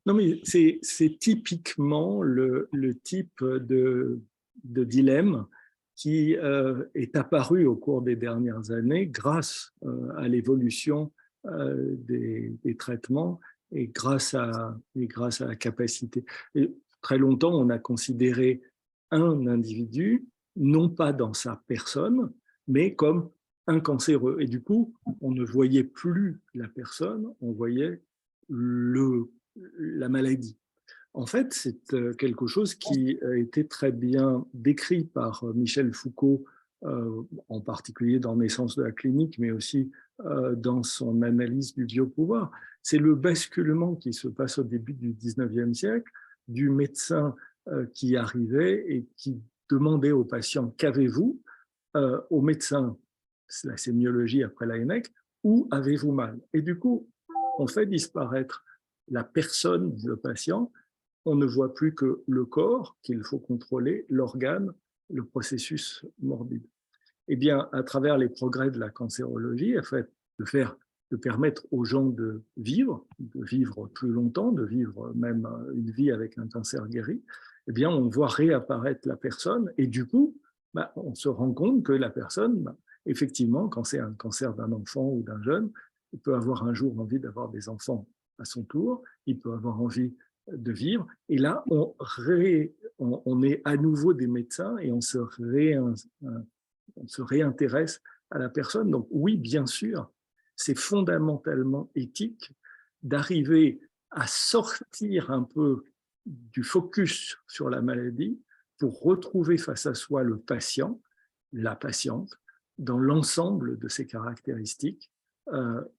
Non, mais c'est typiquement le type de dilemme qui est apparu au cours des dernières années grâce à l'évolution des traitements et grâce à la capacité. Et très longtemps, on a considéré un individu, non pas dans sa personne, mais comme un cancéreux. Et du coup, on ne voyait plus la personne, on voyait la maladie. En fait, c'est quelque chose qui a été très bien décrit par Michel Foucault, en particulier dans Naissance de la clinique, mais aussi dans son analyse du biopouvoir. C'est le basculement qui se passe au début du 19e siècle, du médecin qui arrivait et qui demandait au patient « qu'avez-vous » au médecin, c'est la sémiologie après l'ANEC, « où avez-vous mal ?» Et du coup, on fait disparaître la personne du patient, on ne voit plus que le corps qu'il faut contrôler, l'organe, le processus morbide. Eh bien, à travers les progrès de la cancérologie, en fait, de permettre aux gens de vivre plus longtemps, de vivre même une vie avec un cancer guéri, eh bien, on voit réapparaître la personne et du coup, on se rend compte que la personne, effectivement, quand c'est un cancer d'un enfant ou d'un jeune, il peut avoir un jour envie d'avoir des enfants à son tour, il peut avoir envie de vivre. Et là, on est à nouveau des médecins et on se réintéresse à la personne. Donc oui, bien sûr, c'est fondamentalement éthique d'arriver à sortir un peu du focus sur la maladie pour retrouver face à soi le patient, la patiente, dans l'ensemble de ses caractéristiques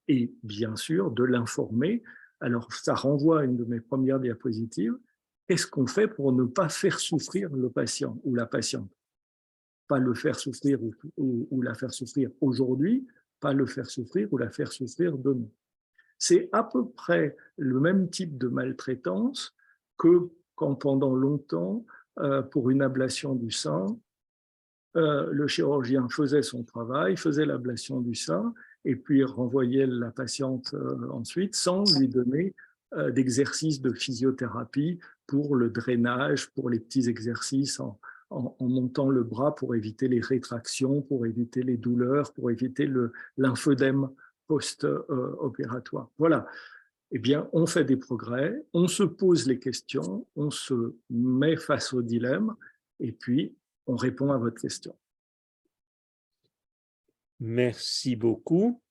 et bien sûr de l'informer. Alors ça renvoie à une de mes premières diapositives. Qu'est-ce qu'on fait pour ne pas faire souffrir le patient ou la patiente? Pas le faire souffrir ou la faire souffrir aujourd'hui, pas le faire souffrir ou la faire souffrir demain. C'est à peu près le même type de maltraitance que quand pendant longtemps, pour une ablation du sein, le chirurgien faisait son travail, faisait l'ablation du sein et puis renvoyait la patiente ensuite sans lui donner d'exercices de physiothérapie pour le drainage, pour les petits exercices en montant le bras pour éviter les rétractions, pour éviter les douleurs, pour éviter l'infodème post-opératoire. Voilà. Eh bien, on fait des progrès, on se pose les questions, on se met face au dilemme, et puis on répond à votre question.
Merci beaucoup.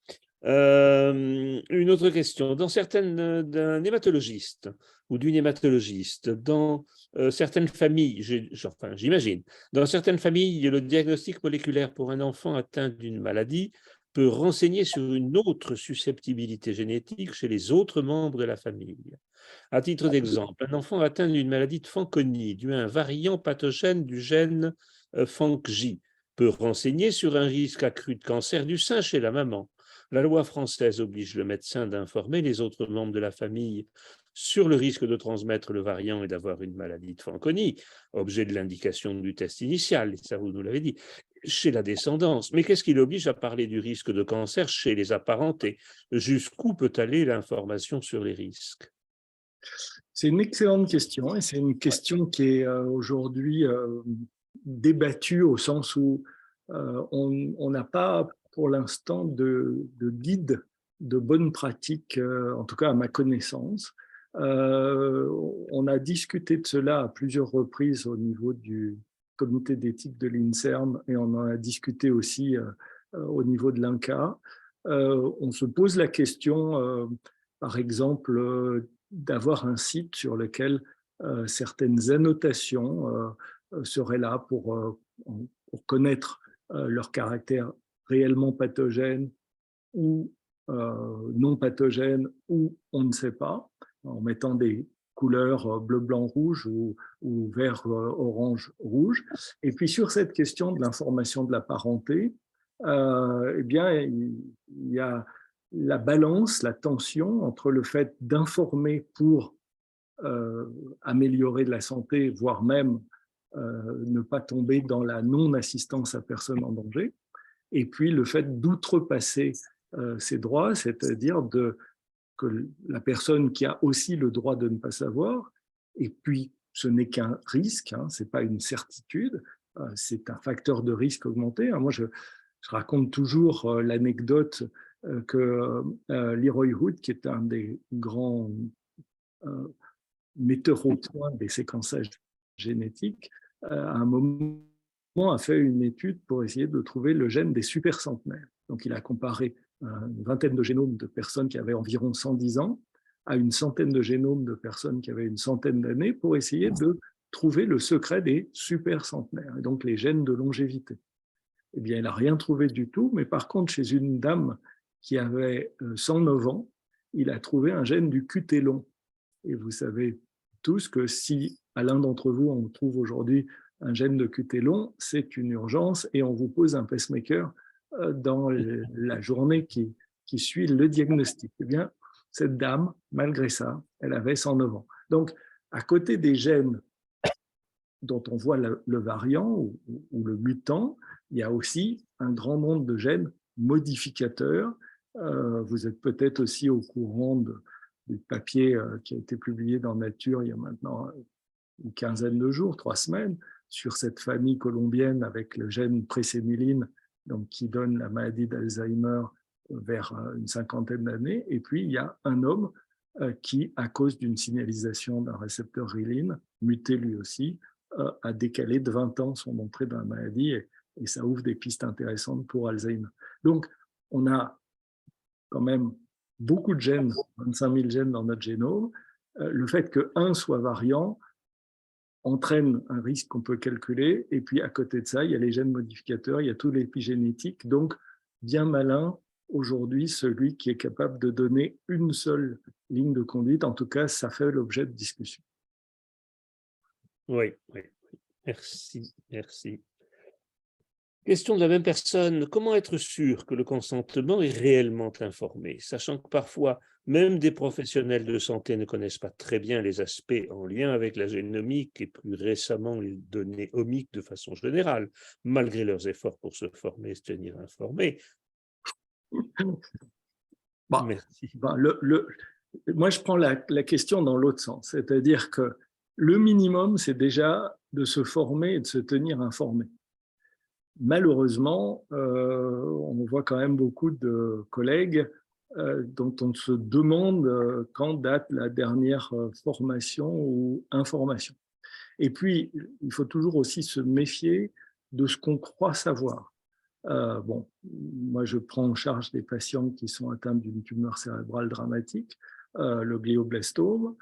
Une autre question. D'un hématologiste ou d'une hématologiste, dans certaines familles, j'imagine, dans certaines familles, le diagnostic moléculaire pour un enfant atteint d'une maladie peut renseigner sur une autre susceptibilité génétique chez les autres membres de la famille. À titre d'exemple, un enfant atteint d'une maladie de Fanconi, dû à un variant pathogène du gène FANCJ, peut renseigner sur un risque accru de cancer du sein chez la maman. La loi française oblige le médecin d'informer les autres membres de la famille sur le risque de transmettre le variant et d'avoir une maladie de Fanconi, objet de l'indication du test initial, ça vous nous l'avez dit, chez la descendance. Mais qu'est-ce qui l'oblige à parler du risque de cancer chez les apparentés? Jusqu'où peut aller l'information sur les risques?
C'est une excellente question et c'est une question qui est aujourd'hui débattue au sens où on n'a pas pour l'instant de guide de bonnes pratiques, en tout cas à ma connaissance. On a discuté de cela à plusieurs reprises au niveau du comité d'éthique de l'INSERM et on en a discuté aussi au niveau de l'INCA. On se pose la question, par exemple, d'avoir un site sur lequel certaines annotations seraient là pour connaître leur caractère réellement pathogène ou non pathogène ou on ne sait pas, en mettant des couleurs bleu, blanc, rouge ou vert, orange, rouge. Et puis sur cette question de l'information de la parenté, eh bien, il y a la balance, la tension entre le fait d'informer pour améliorer la santé, voire même ne pas tomber dans la non-assistance à personne en danger, et puis le fait d'outrepasser ses droits, c'est-à-dire que la personne qui a aussi le droit de ne pas savoir, et puis ce n'est qu'un risque, hein, ce n'est pas une certitude, c'est un facteur de risque augmenté. Moi, je raconte toujours l'anecdote que Leroy Hood, qui est un des grands metteurs au point des séquençages génétiques, à un moment a fait une étude pour essayer de trouver le gène des supercentenaires. Donc il a comparé une vingtaine de génomes de personnes qui avaient environ 110 ans à une centaine de génomes de personnes qui avaient une centaine d'années pour essayer de trouver le secret des supercentenaires, et donc les gènes de longévité. Eh bien, il n'a rien trouvé du tout, mais par contre, chez une dame qui avait 109 ans, il a trouvé un gène du QT long. Et vous savez tous que si à l'un d'entre vous, on trouve aujourd'hui un gène de QT long, c'est une urgence et on vous pose un pacemaker dans la journée qui suit le diagnostic. Eh bien, cette dame, malgré ça, elle avait 109 ans. Donc, à côté des gènes dont on voit le variant ou le mutant, il y a aussi un grand nombre de gènes modificateurs. Vous êtes peut-être aussi au courant du papier qui a été publié dans Nature il y a maintenant une quinzaine de jours, 3 semaines, sur cette famille colombienne avec le gène préséniline, donc qui donne la maladie d'Alzheimer vers une cinquantaine d'années. Et puis, il y a un homme qui, à cause d'une signalisation d'un récepteur reelin, muté lui aussi, a décalé de 20 ans son entrée dans la maladie et ça ouvre des pistes intéressantes pour Alzheimer. Donc, on a quand même beaucoup de gènes, 25 000 gènes dans notre génome. Le fait qu'un soit variant entraîne un risque qu'on peut calculer. Et puis, à côté de ça, il y a les gènes modificateurs, il y a tout l'épigénétique. Donc, bien malin, aujourd'hui, celui qui est capable de donner une seule ligne de conduite. En tout cas, ça fait l'objet de discussion.
Oui, oui. Merci, merci. Question de la même personne. Comment être sûr que le consentement est réellement informé, sachant que parfois, même des professionnels de santé ne connaissent pas très bien les aspects en lien avec la génomique et plus récemment les données omiques de façon générale, malgré leurs efforts pour se former et se tenir informés. Merci.
Moi, je prends la question dans l'autre sens, c'est-à-dire que le minimum, c'est déjà de se former et de se tenir informé. Malheureusement, on voit quand même beaucoup de collègues dont on se demande quand date la dernière formation ou information. Et puis, il faut toujours aussi se méfier de ce qu'on croit savoir. Bon, moi, je prends en charge des patients qui sont atteints d'une tumeur cérébrale dramatique, le glioblastome.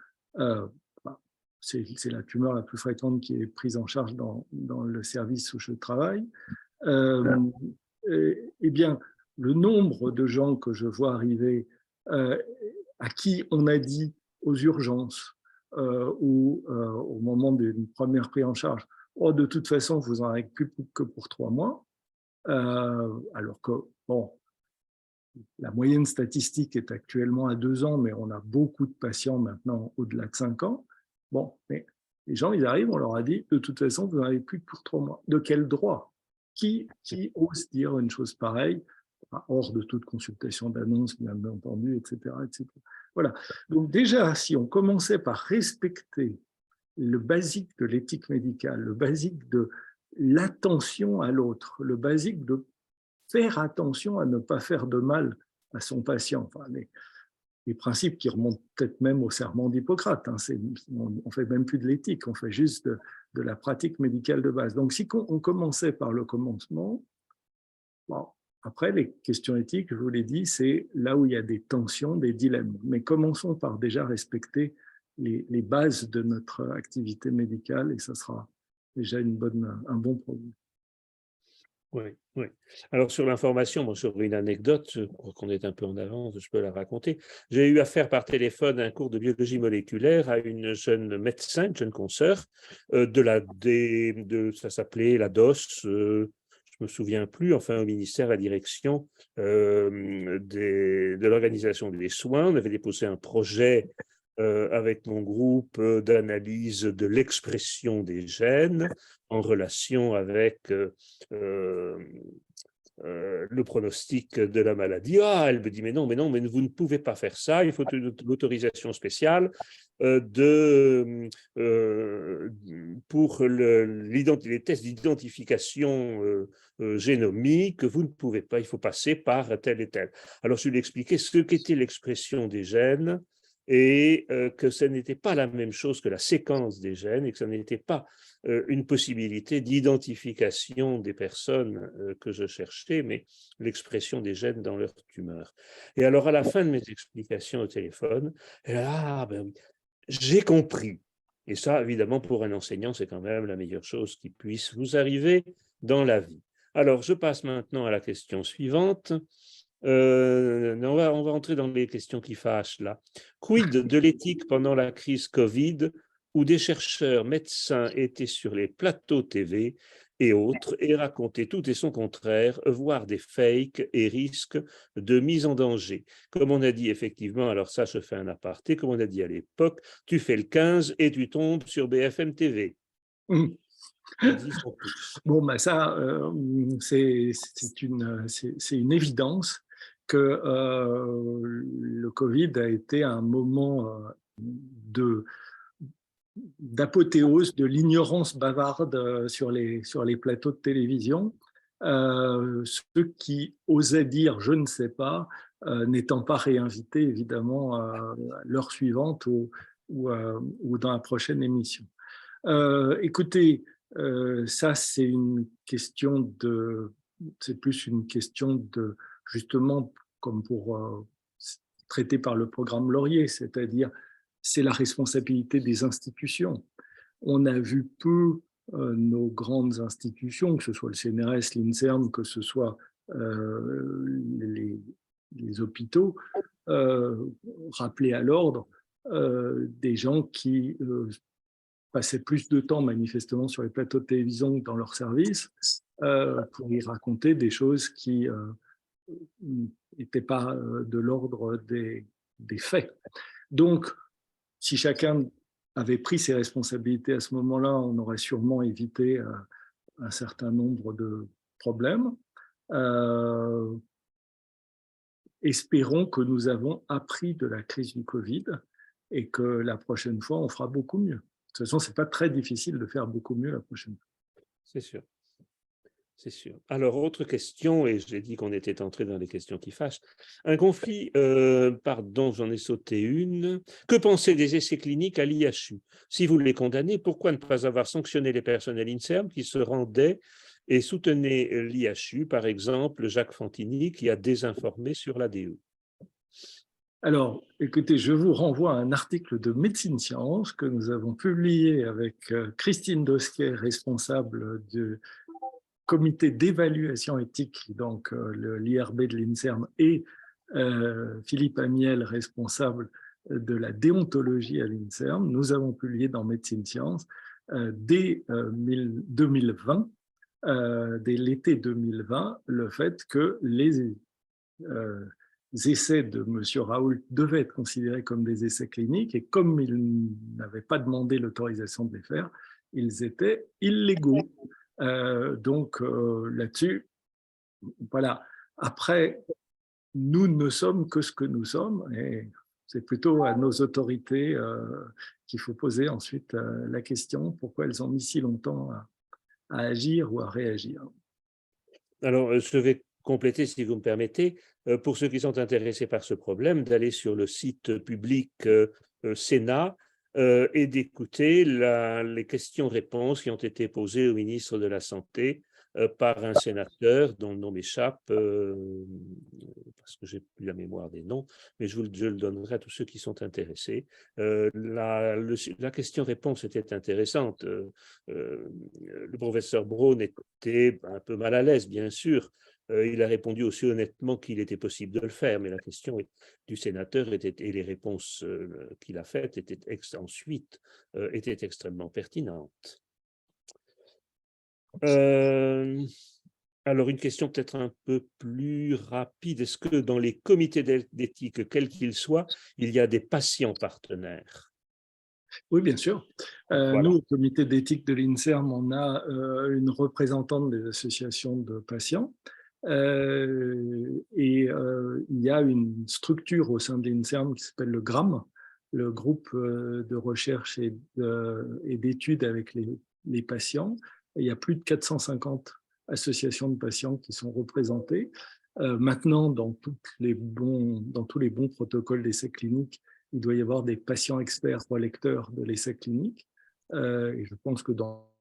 C'est la tumeur la plus fréquente qui est prise en charge dans le service où je travaille. Eh bien, le nombre de gens que je vois arriver à qui on a dit aux urgences ou au moment d'une première prise en charge, oh, de toute façon, vous n'en avez plus que pour 3 mois, alors que, bon, la moyenne statistique est actuellement à 2 ans, mais on a beaucoup de patients maintenant au-delà de 5 ans. Bon, mais les gens, ils arrivent, on leur a dit, de toute façon, vous n'en avez plus que pour 3 mois. De quel droit ? Qui ose dire une chose pareille, hors de toute consultation d'annonce, bien entendu, etc., etc. Voilà. Donc déjà, si on commençait par respecter le basique de l'éthique médicale, le basique de l'attention à l'autre, le basique de faire attention à ne pas faire de mal à son patient, enfin, les principes qui remontent peut-être même au serment d'Hippocrate. Hein, on ne fait même plus de l'éthique, on fait juste de la pratique médicale de base. Donc, si on commençait par le commencement, bon, après, les questions éthiques, je vous l'ai dit, c'est là où il y a des tensions, des dilemmes. Mais commençons par déjà respecter les bases de notre activité médicale et ça sera déjà un bon produit.
Oui, oui. Alors sur l'information, bon, sur une anecdote, je crois qu'on est un peu en avance, je peux la raconter. J'ai eu affaire par téléphone à un cours de biologie moléculaire à une jeune médecin, une jeune consoeur, ça s'appelait la DOS, je me souviens plus, enfin au ministère, la direction de l'organisation des soins. On avait déposé un projet avec mon groupe d'analyse de l'expression des gènes en relation avec le pronostic de la maladie. Ah, elle me dit, mais non, mais vous ne pouvez pas faire ça, il faut une autorisation spéciale pour les tests d'identification génomique, vous ne pouvez pas, il faut passer par tel et tel. Alors, je lui ai expliqué ce qu'était l'expression des gènes et que ce n'était pas la même chose que la séquence des gènes et que ce n'était pas une possibilité d'identification des personnes que je cherchais, mais l'expression des gènes dans leur tumeur. Et alors, à la fin de mes explications au téléphone, elle a dit, ah, ben oui, j'ai compris. Et ça, évidemment, pour un enseignant, c'est quand même la meilleure chose qui puisse vous arriver dans la vie. Alors, je passe maintenant à la question suivante. On va entrer dans les questions qui fâchent là. Quid de l'éthique pendant la crise Covid, où des chercheurs médecins étaient sur les plateaux TV et autres et racontaient tout et son contraire, voire des fakes et risques de mise en danger. Comme on a dit effectivement, alors ça je fais un aparté, comme on a dit à l'époque, tu fais le 15 et tu tombes sur BFM TV.
Bon, ben ça, c'est une évidence que le Covid a été un moment d'apothéose de l'ignorance bavarde sur les plateaux de télévision. Ceux qui osaient dire « je ne sais pas » n'étant pas réinvités évidemment à l'heure suivante ou dans la prochaine émission. Écoutez, ça c'est plus une question de, justement, comme pour traiter par le programme Laurier, c'est-à-dire c'est la responsabilité des institutions. On a vu peu nos grandes institutions, que ce soit le CNRS, l'INSERM, que ce soit les hôpitaux, rappeler à l'ordre des gens qui passaient plus de temps manifestement sur les plateaux de télévision que dans leur service pour y raconter des choses qui n'étaient pas de l'ordre des faits. Donc, si chacun avait pris ses responsabilités à ce moment-là, on aurait sûrement évité un certain nombre de problèmes. Espérons que nous avons appris de la crise du Covid et que la prochaine fois, on fera beaucoup mieux. De toute façon, ce n'est pas très difficile de faire beaucoup mieux la prochaine fois.
C'est sûr. C'est sûr. Alors, autre question, et j'ai dit qu'on était entré dans les questions qui fâchent. Un conflit, pardon, j'en ai sauté une. Que penser des essais cliniques à l'IHU? Si vous les condamnez, pourquoi ne pas avoir sanctionné les personnels INSERM qui se rendaient et soutenaient l'IHU, par exemple Jacques Fantini, qui a désinformé sur l'ADE?
Alors, écoutez, je vous renvoie à un article de Médecine Science que nous avons publié avec Christine Dosquet, responsable du comité d'évaluation éthique, donc l'IRB de l'INSERM, et Philippe Amiel, responsable de la déontologie à l'INSERM. Nous avons publié dans Médecine Science dès 2020, dès l'été 2020, le fait que les essais de M. Raoult devaient être considérés comme des essais cliniques et comme il n'avait pas demandé l'autorisation de les faire, ils étaient illégaux. Donc là-dessus, voilà. Après, nous ne sommes que ce que nous sommes et c'est plutôt à nos autorités qu'il faut poser ensuite la question pourquoi elles ont mis si longtemps à agir ou à réagir.
Alors, je vais compléter, si vous me permettez, pour ceux qui sont intéressés par ce problème, d'aller sur le site public Sénat et d'écouter les questions-réponses qui ont été posées au ministre de la Santé par un sénateur dont le nom m'échappe, parce que je n'ai plus la mémoire des noms, mais je le donnerai à tous ceux qui sont intéressés. La question-réponse était intéressante. Le professeur Braun était un peu mal à l'aise, bien sûr. Il a répondu aussi honnêtement qu'il était possible de le faire, mais la question du sénateur et les réponses qu'il a faites ensuite étaient extrêmement pertinentes. Alors, une question peut-être un peu plus rapide. Est-ce que dans les comités d'éthique, quels qu'ils soient, il y a des patients partenaires?
Oui, bien sûr.
Voilà.
Nous, au comité d'éthique de l'INSERM, on a une représentante des associations de patients. Il y a une structure au sein de l'INSERM qui s'appelle le GRAM, le groupe de recherche et d'études avec les patients. Et il y a plus de 450 associations de patients qui sont représentées. Maintenant, dans tous les bons protocoles d'essais cliniques, il doit y avoir des patients experts relecteurs de l'essai clinique. Et je pense que dans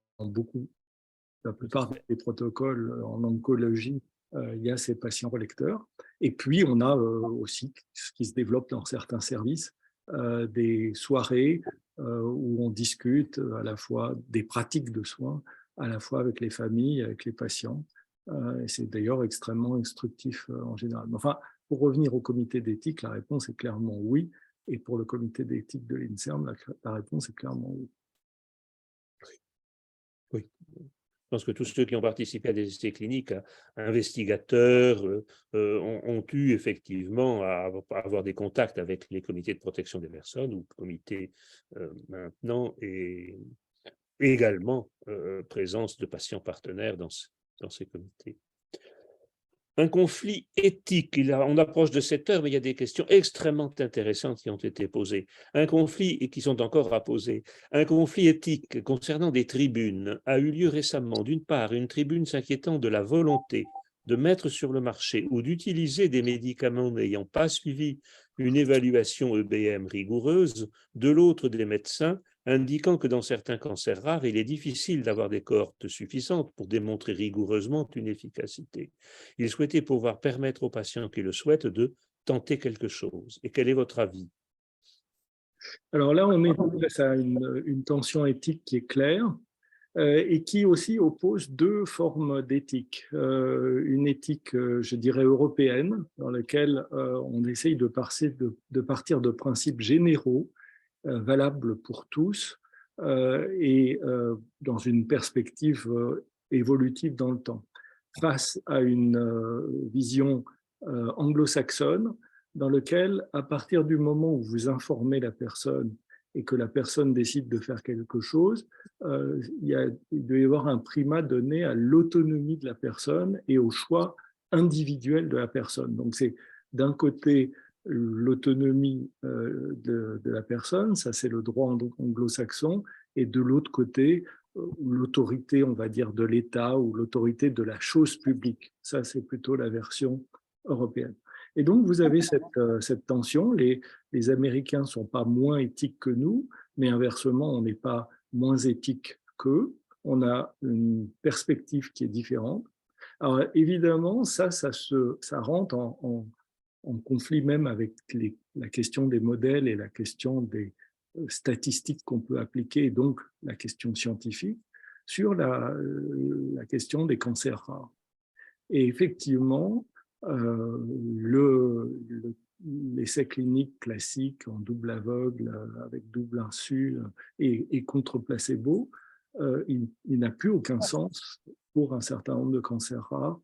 la plupart des protocoles en oncologie, il y a ces patients relecteurs. Et puis, on a aussi ce qui se développe dans certains services, des soirées où on discute à la fois des pratiques de soins, à la fois avec les familles, avec les patients. Et c'est d'ailleurs extrêmement instructif en général. Enfin, pour revenir au comité d'éthique, la réponse est clairement oui. Et pour le comité d'éthique de l'INSERM, la réponse est clairement oui.
Oui. Je pense que tous ceux qui ont participé à des essais cliniques, investigateurs, ont eu effectivement à avoir des contacts avec les comités de protection des personnes ou comités maintenant, et également présence de patients partenaires dans ces comités. Un conflit éthique, on approche de 7 heures, mais il y a des questions extrêmement intéressantes qui ont été posées. Un conflit, et qui sont encore à poser, un conflit éthique concernant des tribunes a eu lieu récemment. D'une part, une tribune s'inquiétant de la volonté de mettre sur le marché ou d'utiliser des médicaments n'ayant pas suivi une évaluation EBM rigoureuse, de l'autre des médecins indiquant que dans certains cancers rares, il est difficile d'avoir des cohortes suffisantes pour démontrer rigoureusement une efficacité. Il souhaitait pouvoir permettre aux patients qui le souhaitent de tenter quelque chose. Et quel est votre avis?
Alors là, on est face à une tension éthique qui est claire et qui aussi oppose deux formes d'éthique. Une éthique, je dirais, européenne, dans laquelle on essaye de partir de principes généraux, valables pour tous, et dans une perspective évolutive dans le temps. Face à une vision anglo-saxonne, dans lequel, à partir du moment où vous informez la personne et que la personne décide de faire quelque chose, il doit y avoir un primat donné à l'autonomie de la personne et au choix individuel de la personne. Donc c'est d'un côté l'autonomie de la personne, ça c'est le droit anglo-saxon, et de l'autre côté, l'autorité, on va dire, de l'État ou l'autorité de la chose publique. Ça c'est plutôt la version européenne. Et donc, vous avez cette tension. Les Américains ne sont pas moins éthiques que nous, mais inversement, on n'est pas moins éthique qu'eux. On a une perspective qui est différente. Alors, évidemment, ça rentre en conflit même avec la question des modèles et la question des statistiques qu'on peut appliquer, et donc la question scientifique, sur la question des cancers rares. Et effectivement, l'essai clinique classique en double aveugle avec double insu et contre placebo, il n'a plus aucun sens pour un certain nombre de cancers rares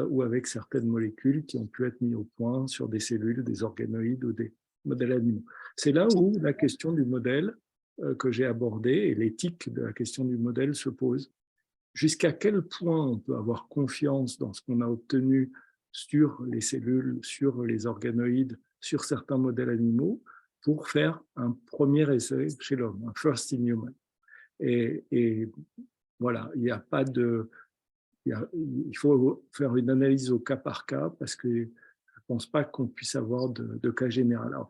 ou avec certaines molécules qui ont pu être mises au point sur des cellules, des organoïdes ou des modèles animaux. C'est là où la question du modèle que j'ai abordé et l'éthique de la question du modèle se pose. Jusqu'à quel point on peut avoir confiance dans ce qu'on a obtenu sur les cellules, sur les organoïdes, sur certains modèles animaux, pour faire un premier essai chez l'homme, un first in human. Et voilà, il n'y a pas de... Il faut faire une analyse au cas par cas, parce que je ne pense pas qu'on puisse avoir de cas général. Alors,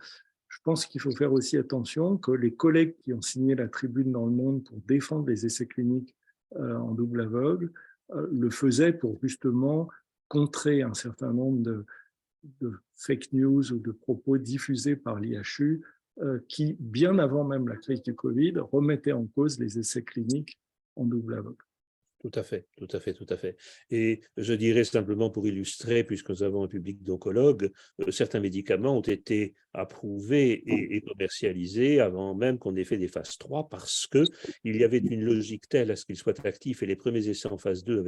je pense qu'il faut faire aussi attention que les collègues qui ont signé la tribune dans le monde pour défendre les essais cliniques en double aveugle, le faisait pour justement contrer un certain nombre de fake news ou de propos diffusés par l'IHU qui, bien avant même la crise du Covid, remettaient en cause les essais cliniques en double aveugle.
Tout à fait, tout à fait, tout à fait. Et je dirais simplement pour illustrer, puisque nous avons un public d'oncologues, certains médicaments ont été approuvés et commercialisés avant même qu'on ait fait des phases 3 parce qu'il y avait une logique telle à ce qu'ils soient actifs et les premiers essais en phase 2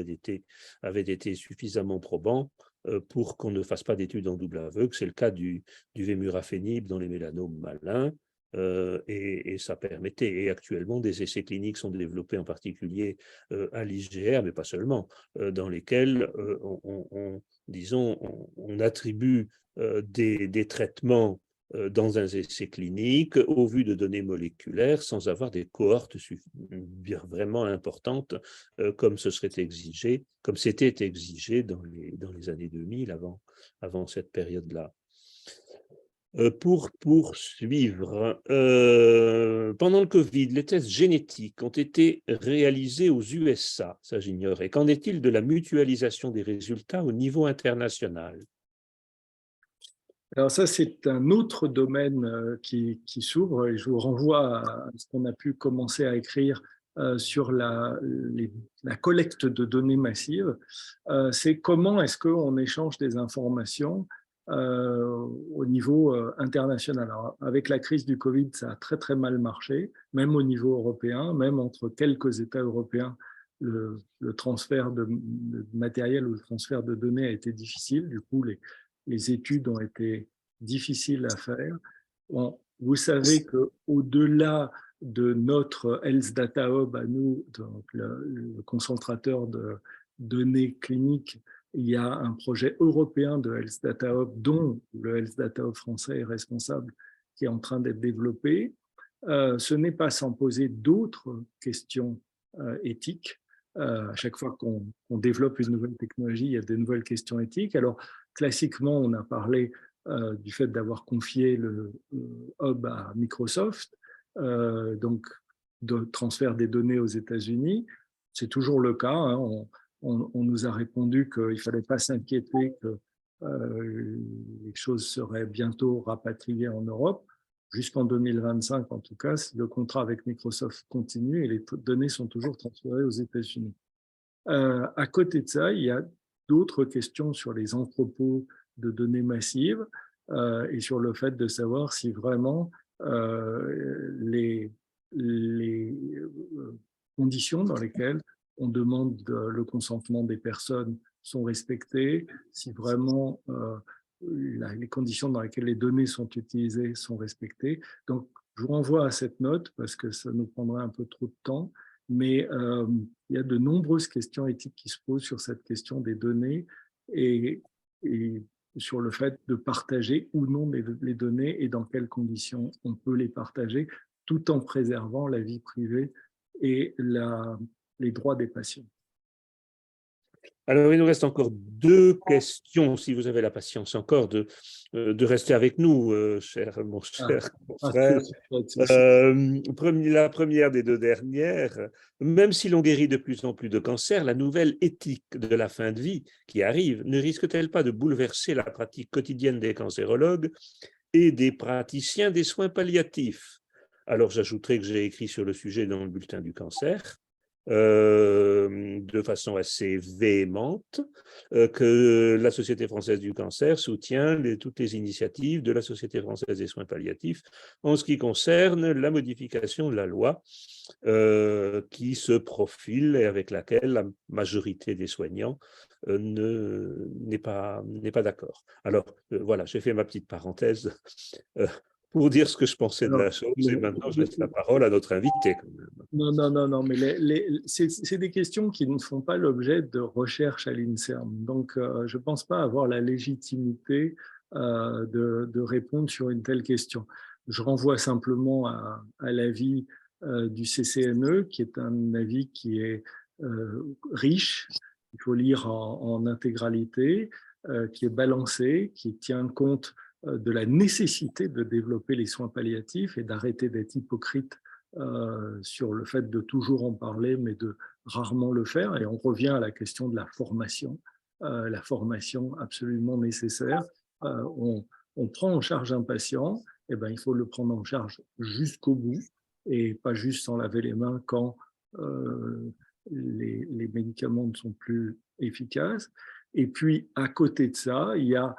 avaient été suffisamment probants pour qu'on ne fasse pas d'études en double aveugle. C'est le cas du vemurafenib dans les mélanomes malins. Et ça permettait, et actuellement des essais cliniques sont développés en particulier à l'IGR, mais pas seulement, dans lesquels on attribue des traitements dans un essai clinique au vu de données moléculaires sans avoir des cohortes vraiment importantes comme ce serait exigé, comme c'était exigé dans les années 2000 avant cette période-là. Pour poursuivre, pendant le Covid, les tests génétiques ont été réalisés aux USA, ça j'ignorais. Qu'en est-il de la mutualisation des résultats au niveau international?
Alors ça, c'est un autre domaine qui s'ouvre et je vous renvoie à ce qu'on a pu commencer à écrire sur la collecte de données massives. C'est comment est-ce qu'on échange des informations au niveau international. Alors, avec la crise du Covid, ça a très très mal marché, même au niveau européen, même entre quelques États européens, le transfert de matériel ou le transfert de données a été difficile. Du coup, les études ont été difficiles à faire. Bon, vous savez qu'au-delà de notre Health Data Hub à nous, donc le concentrateur de données cliniques, il y a un projet européen de Health Data Hub dont le Health Data Hub français est responsable, qui est en train d'être développé. Ce n'est pas sans poser d'autres questions éthiques À chaque fois qu'on développe une nouvelle technologie, il y a de nouvelles questions éthiques. Alors, classiquement, on a parlé du fait d'avoir confié le hub à Microsoft, donc de transfert des données aux États-Unis. C'est toujours le cas. Hein. On nous a répondu qu'il ne fallait pas s'inquiéter que les choses seraient bientôt rapatriées en Europe. Jusqu'en 2025, en tout cas, le contrat avec Microsoft continue et les données sont toujours transférées aux États-Unis. À côté de ça, il y a d'autres questions sur les entrepôts de données massives et sur le fait de savoir si vraiment les conditions dans lesquelles on demande le consentement des personnes sont respectées, si vraiment les conditions dans lesquelles les données sont utilisées sont respectées. Donc, je vous renvoie à cette note parce que ça nous prendrait un peu trop de temps, mais il y a de nombreuses questions éthiques qui se posent sur cette question des données et sur le fait de partager ou non les données et dans quelles conditions on peut les partager tout en préservant la vie privée et les droits des patients.
Alors, il nous reste encore 2 questions, si vous avez la patience encore de rester avec nous, mon cher confrère. La première des 2 dernières, même si l'on guérit de plus en plus de cancers, la nouvelle éthique de la fin de vie qui arrive ne risque-t-elle pas de bouleverser la pratique quotidienne des cancérologues et des praticiens des soins palliatifs? Alors, j'ajouterai que j'ai écrit sur le sujet dans le bulletin du cancer, de façon assez véhémente, que la Société française du cancer soutient toutes les initiatives de la Société française des soins palliatifs en ce qui concerne la modification de la loi qui se profile et avec laquelle la majorité des soignants n'est pas d'accord. Alors, voilà, j'ai fait ma petite parenthèse pour dire ce que je pensais de la chose, et maintenant je laisse la parole à notre invité. Quand même.
Non, mais c'est des questions qui ne font pas l'objet de recherche à l'INSERM. Donc, je ne pense pas avoir la légitimité de répondre sur une telle question. Je renvoie simplement à l'avis du CCNE, qui est un avis qui est riche, il faut lire en intégralité, qui est balancé, qui tient compte de la nécessité de développer les soins palliatifs et d'arrêter d'être hypocrite sur le fait de toujours en parler, mais de rarement le faire. Et on revient à la question de la formation absolument nécessaire. On prend en charge un patient, et ben, il faut le prendre en charge jusqu'au bout, et pas juste s'en laver les mains quand les médicaments ne sont plus efficaces. Et puis, à côté de ça, il y a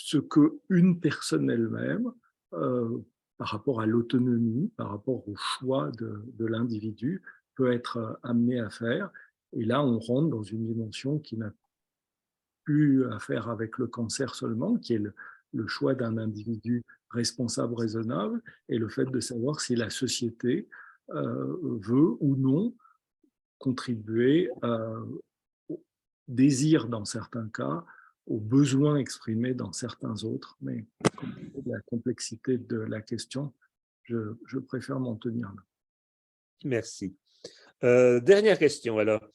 ce qu'une personne elle-même, par rapport à l'autonomie, par rapport au choix de l'individu, peut être amenée à faire. Et là, on rentre dans une dimension qui n'a plus à faire avec le cancer seulement, qui est le choix d'un individu responsable, raisonnable, et le fait de savoir si la société veut ou non contribuer au désir dans certains cas, aux besoins exprimés dans certains autres, mais compte tenu de la complexité de la question, je préfère m'en tenir là.
Merci. Dernière question alors.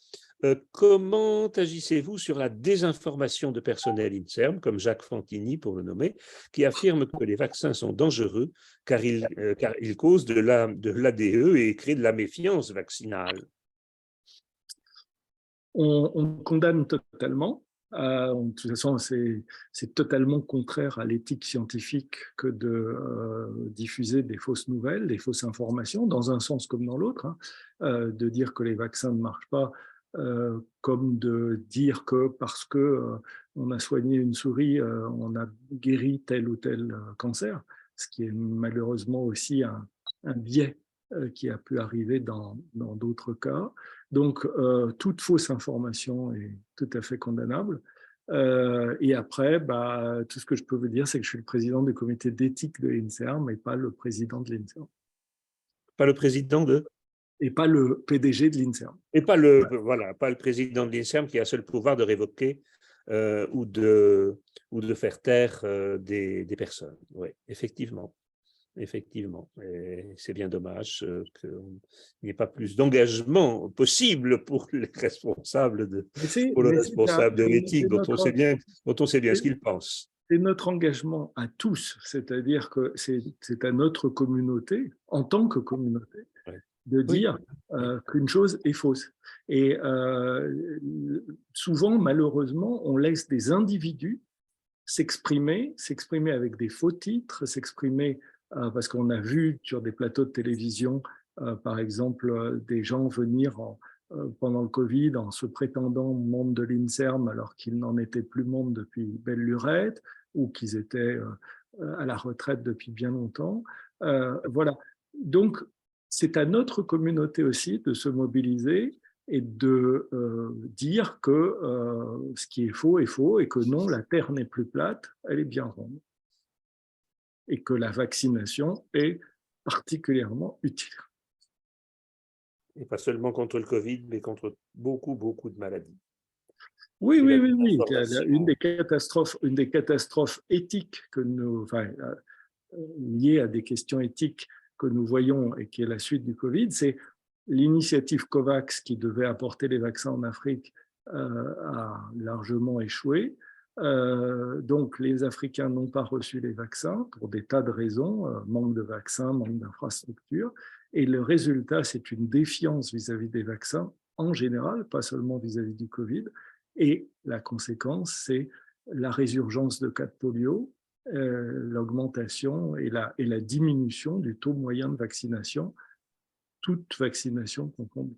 Comment agissez-vous sur la désinformation de personnel INSERM, comme Jacques Fantini pour le nommer, qui affirme que les vaccins sont dangereux car ils causent de l'ADE et créent de la méfiance vaccinale?
On condamne totalement. De toute façon, c'est totalement contraire à l'éthique scientifique que de diffuser des fausses nouvelles, des fausses informations, dans un sens comme dans l'autre, hein, de dire que les vaccins ne marchent pas, comme de dire que parce que on a soigné une souris, on a guéri tel ou tel cancer, ce qui est malheureusement aussi un biais qui a pu arriver dans d'autres cas. Donc, toute fausse information est tout à fait condamnable. Et après, tout ce que je peux vous dire, c'est que je suis le président du comité d'éthique de l'INSERM et pas le président de l'INSERM.
Pas le président de?
Et pas le PDG de l'INSERM.
Et pas le président de l'INSERM qui a seul pouvoir de révoquer ou de faire taire des personnes. Oui, effectivement. effectivement. Et c'est bien dommage qu'il n'y ait pas plus d'engagement possible pour les responsables pour le responsable de l'éthique, dont on sait bien ce qu'il pense.
C'est notre engagement à tous, c'est-à-dire que c'est à notre communauté, en tant que communauté, de dire qu'une chose est fausse. Et souvent, malheureusement, on laisse des individus s'exprimer avec des faux titres, s'exprimer parce qu'on a vu sur des plateaux de télévision, par exemple, des gens venir pendant le Covid en se prétendant membres de l'INSERM alors qu'ils n'en étaient plus membres depuis belle lurette ou qu'ils étaient à la retraite depuis bien longtemps. Voilà. Donc, c'est à notre communauté aussi de se mobiliser et de dire que ce qui est faux et que non, la Terre n'est plus plate, elle est bien ronde. Et que la vaccination est particulièrement utile.
Et pas seulement contre le Covid, mais contre beaucoup, beaucoup de maladies.
Oui. Une des catastrophes éthiques liées à des questions éthiques que nous voyons et qui est la suite du Covid, c'est l'initiative COVAX qui devait apporter les vaccins en Afrique a largement échoué. Donc, les Africains n'ont pas reçu les vaccins pour des tas de raisons, manque de vaccins, manque d'infrastructures. Et le résultat, c'est une défiance vis-à-vis des vaccins en général, pas seulement vis-à-vis du Covid. Et la conséquence, c'est la résurgence de cas de polio, l'augmentation et la diminution du taux moyen de vaccination, toute vaccination confondue.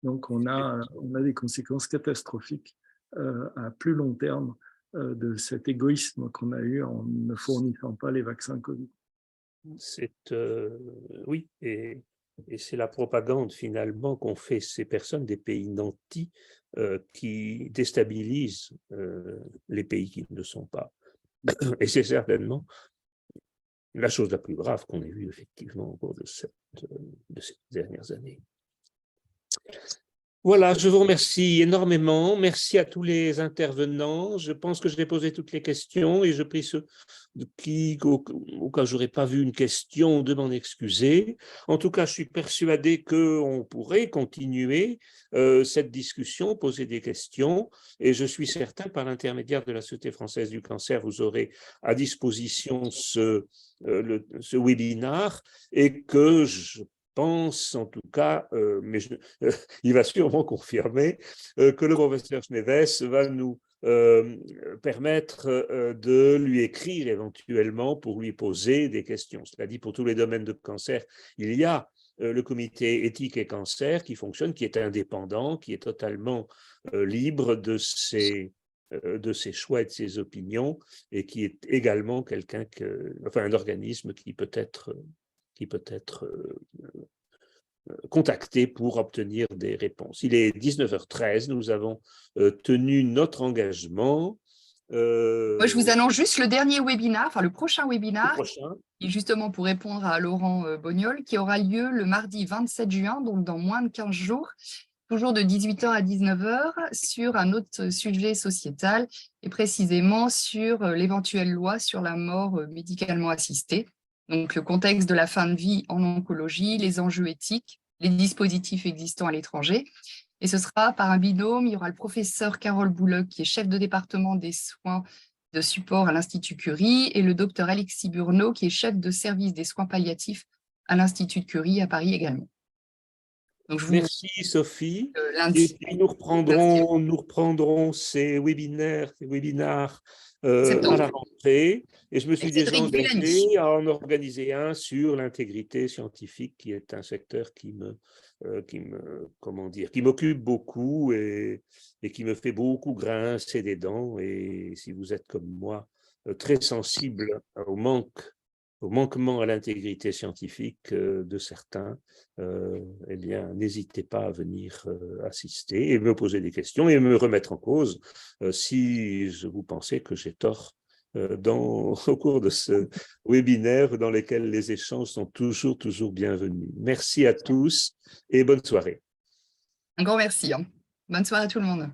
Donc, on a des conséquences catastrophiques à plus long terme de cet égoïsme qu'on a eu en ne fournissant pas les vaccins Covid.
Oui, et c'est la propagande finalement qu'ont fait ces personnes des pays nantis qui déstabilisent les pays qui ne le sont pas. Et c'est certainement la chose la plus grave qu'on ait vue effectivement au cours de ces dernières années. Voilà, je vous remercie énormément. Merci à tous les intervenants. Je pense que j'ai posé toutes les questions et je prie ceux au cas où je n'aurais pas vu une question de m'en excuser. En tout cas, je suis persuadé qu'on pourrait continuer cette discussion, poser des questions, et je suis certain, par l'intermédiaire de la Société française du cancer, vous aurez à disposition ce webinaire et que je pense en tout cas, mais il va sûrement confirmer, que le professeur Schneewes va nous permettre de lui écrire éventuellement pour lui poser des questions. C'est-à-dire pour tous les domaines de cancer, il y a le comité éthique et cancer qui fonctionne, qui est indépendant, qui est totalement libre de ses choix et de ses opinions, et qui est également un organisme qui peut être contacté pour obtenir des réponses. Il est 19h13, nous avons tenu notre engagement.
Moi, je vous annonce juste le dernier webinaire, enfin le prochain webinaire, qui est justement pour répondre à Laurent Bognol, qui aura lieu le mardi 27 juin, donc dans moins de 15 jours, toujours de 18h à 19h, sur un autre sujet sociétal, et précisément sur l'éventuelle loi sur la mort médicalement assistée. Donc, le contexte de la fin de vie en oncologie, les enjeux éthiques, les dispositifs existants à l'étranger. Et ce sera par un binôme. Il y aura le professeur Carole Bouloc, qui est chef de département des soins de support à l'Institut Curie, et le docteur Alexis Burneau, qui est chef de service des soins palliatifs à l'Institut Curie à Paris également. Donc,
merci Sophie. Et puis nous reprendrons ces webinaires à la rentrée. Et je me suis déjà engagé à en organiser un sur l'intégrité scientifique, qui est un secteur qui m'occupe beaucoup et qui me fait beaucoup grincer des dents. Et si vous êtes comme moi très sensible au manquement à l'intégrité scientifique de certains, eh bien, n'hésitez pas à venir assister et me poser des questions et me remettre en cause si vous pensez que j'ai tort au cours de ce webinaire dans lequel les échanges sont toujours bienvenus. Merci à tous et bonne soirée.
Un grand merci. Bonne soirée à tout le monde.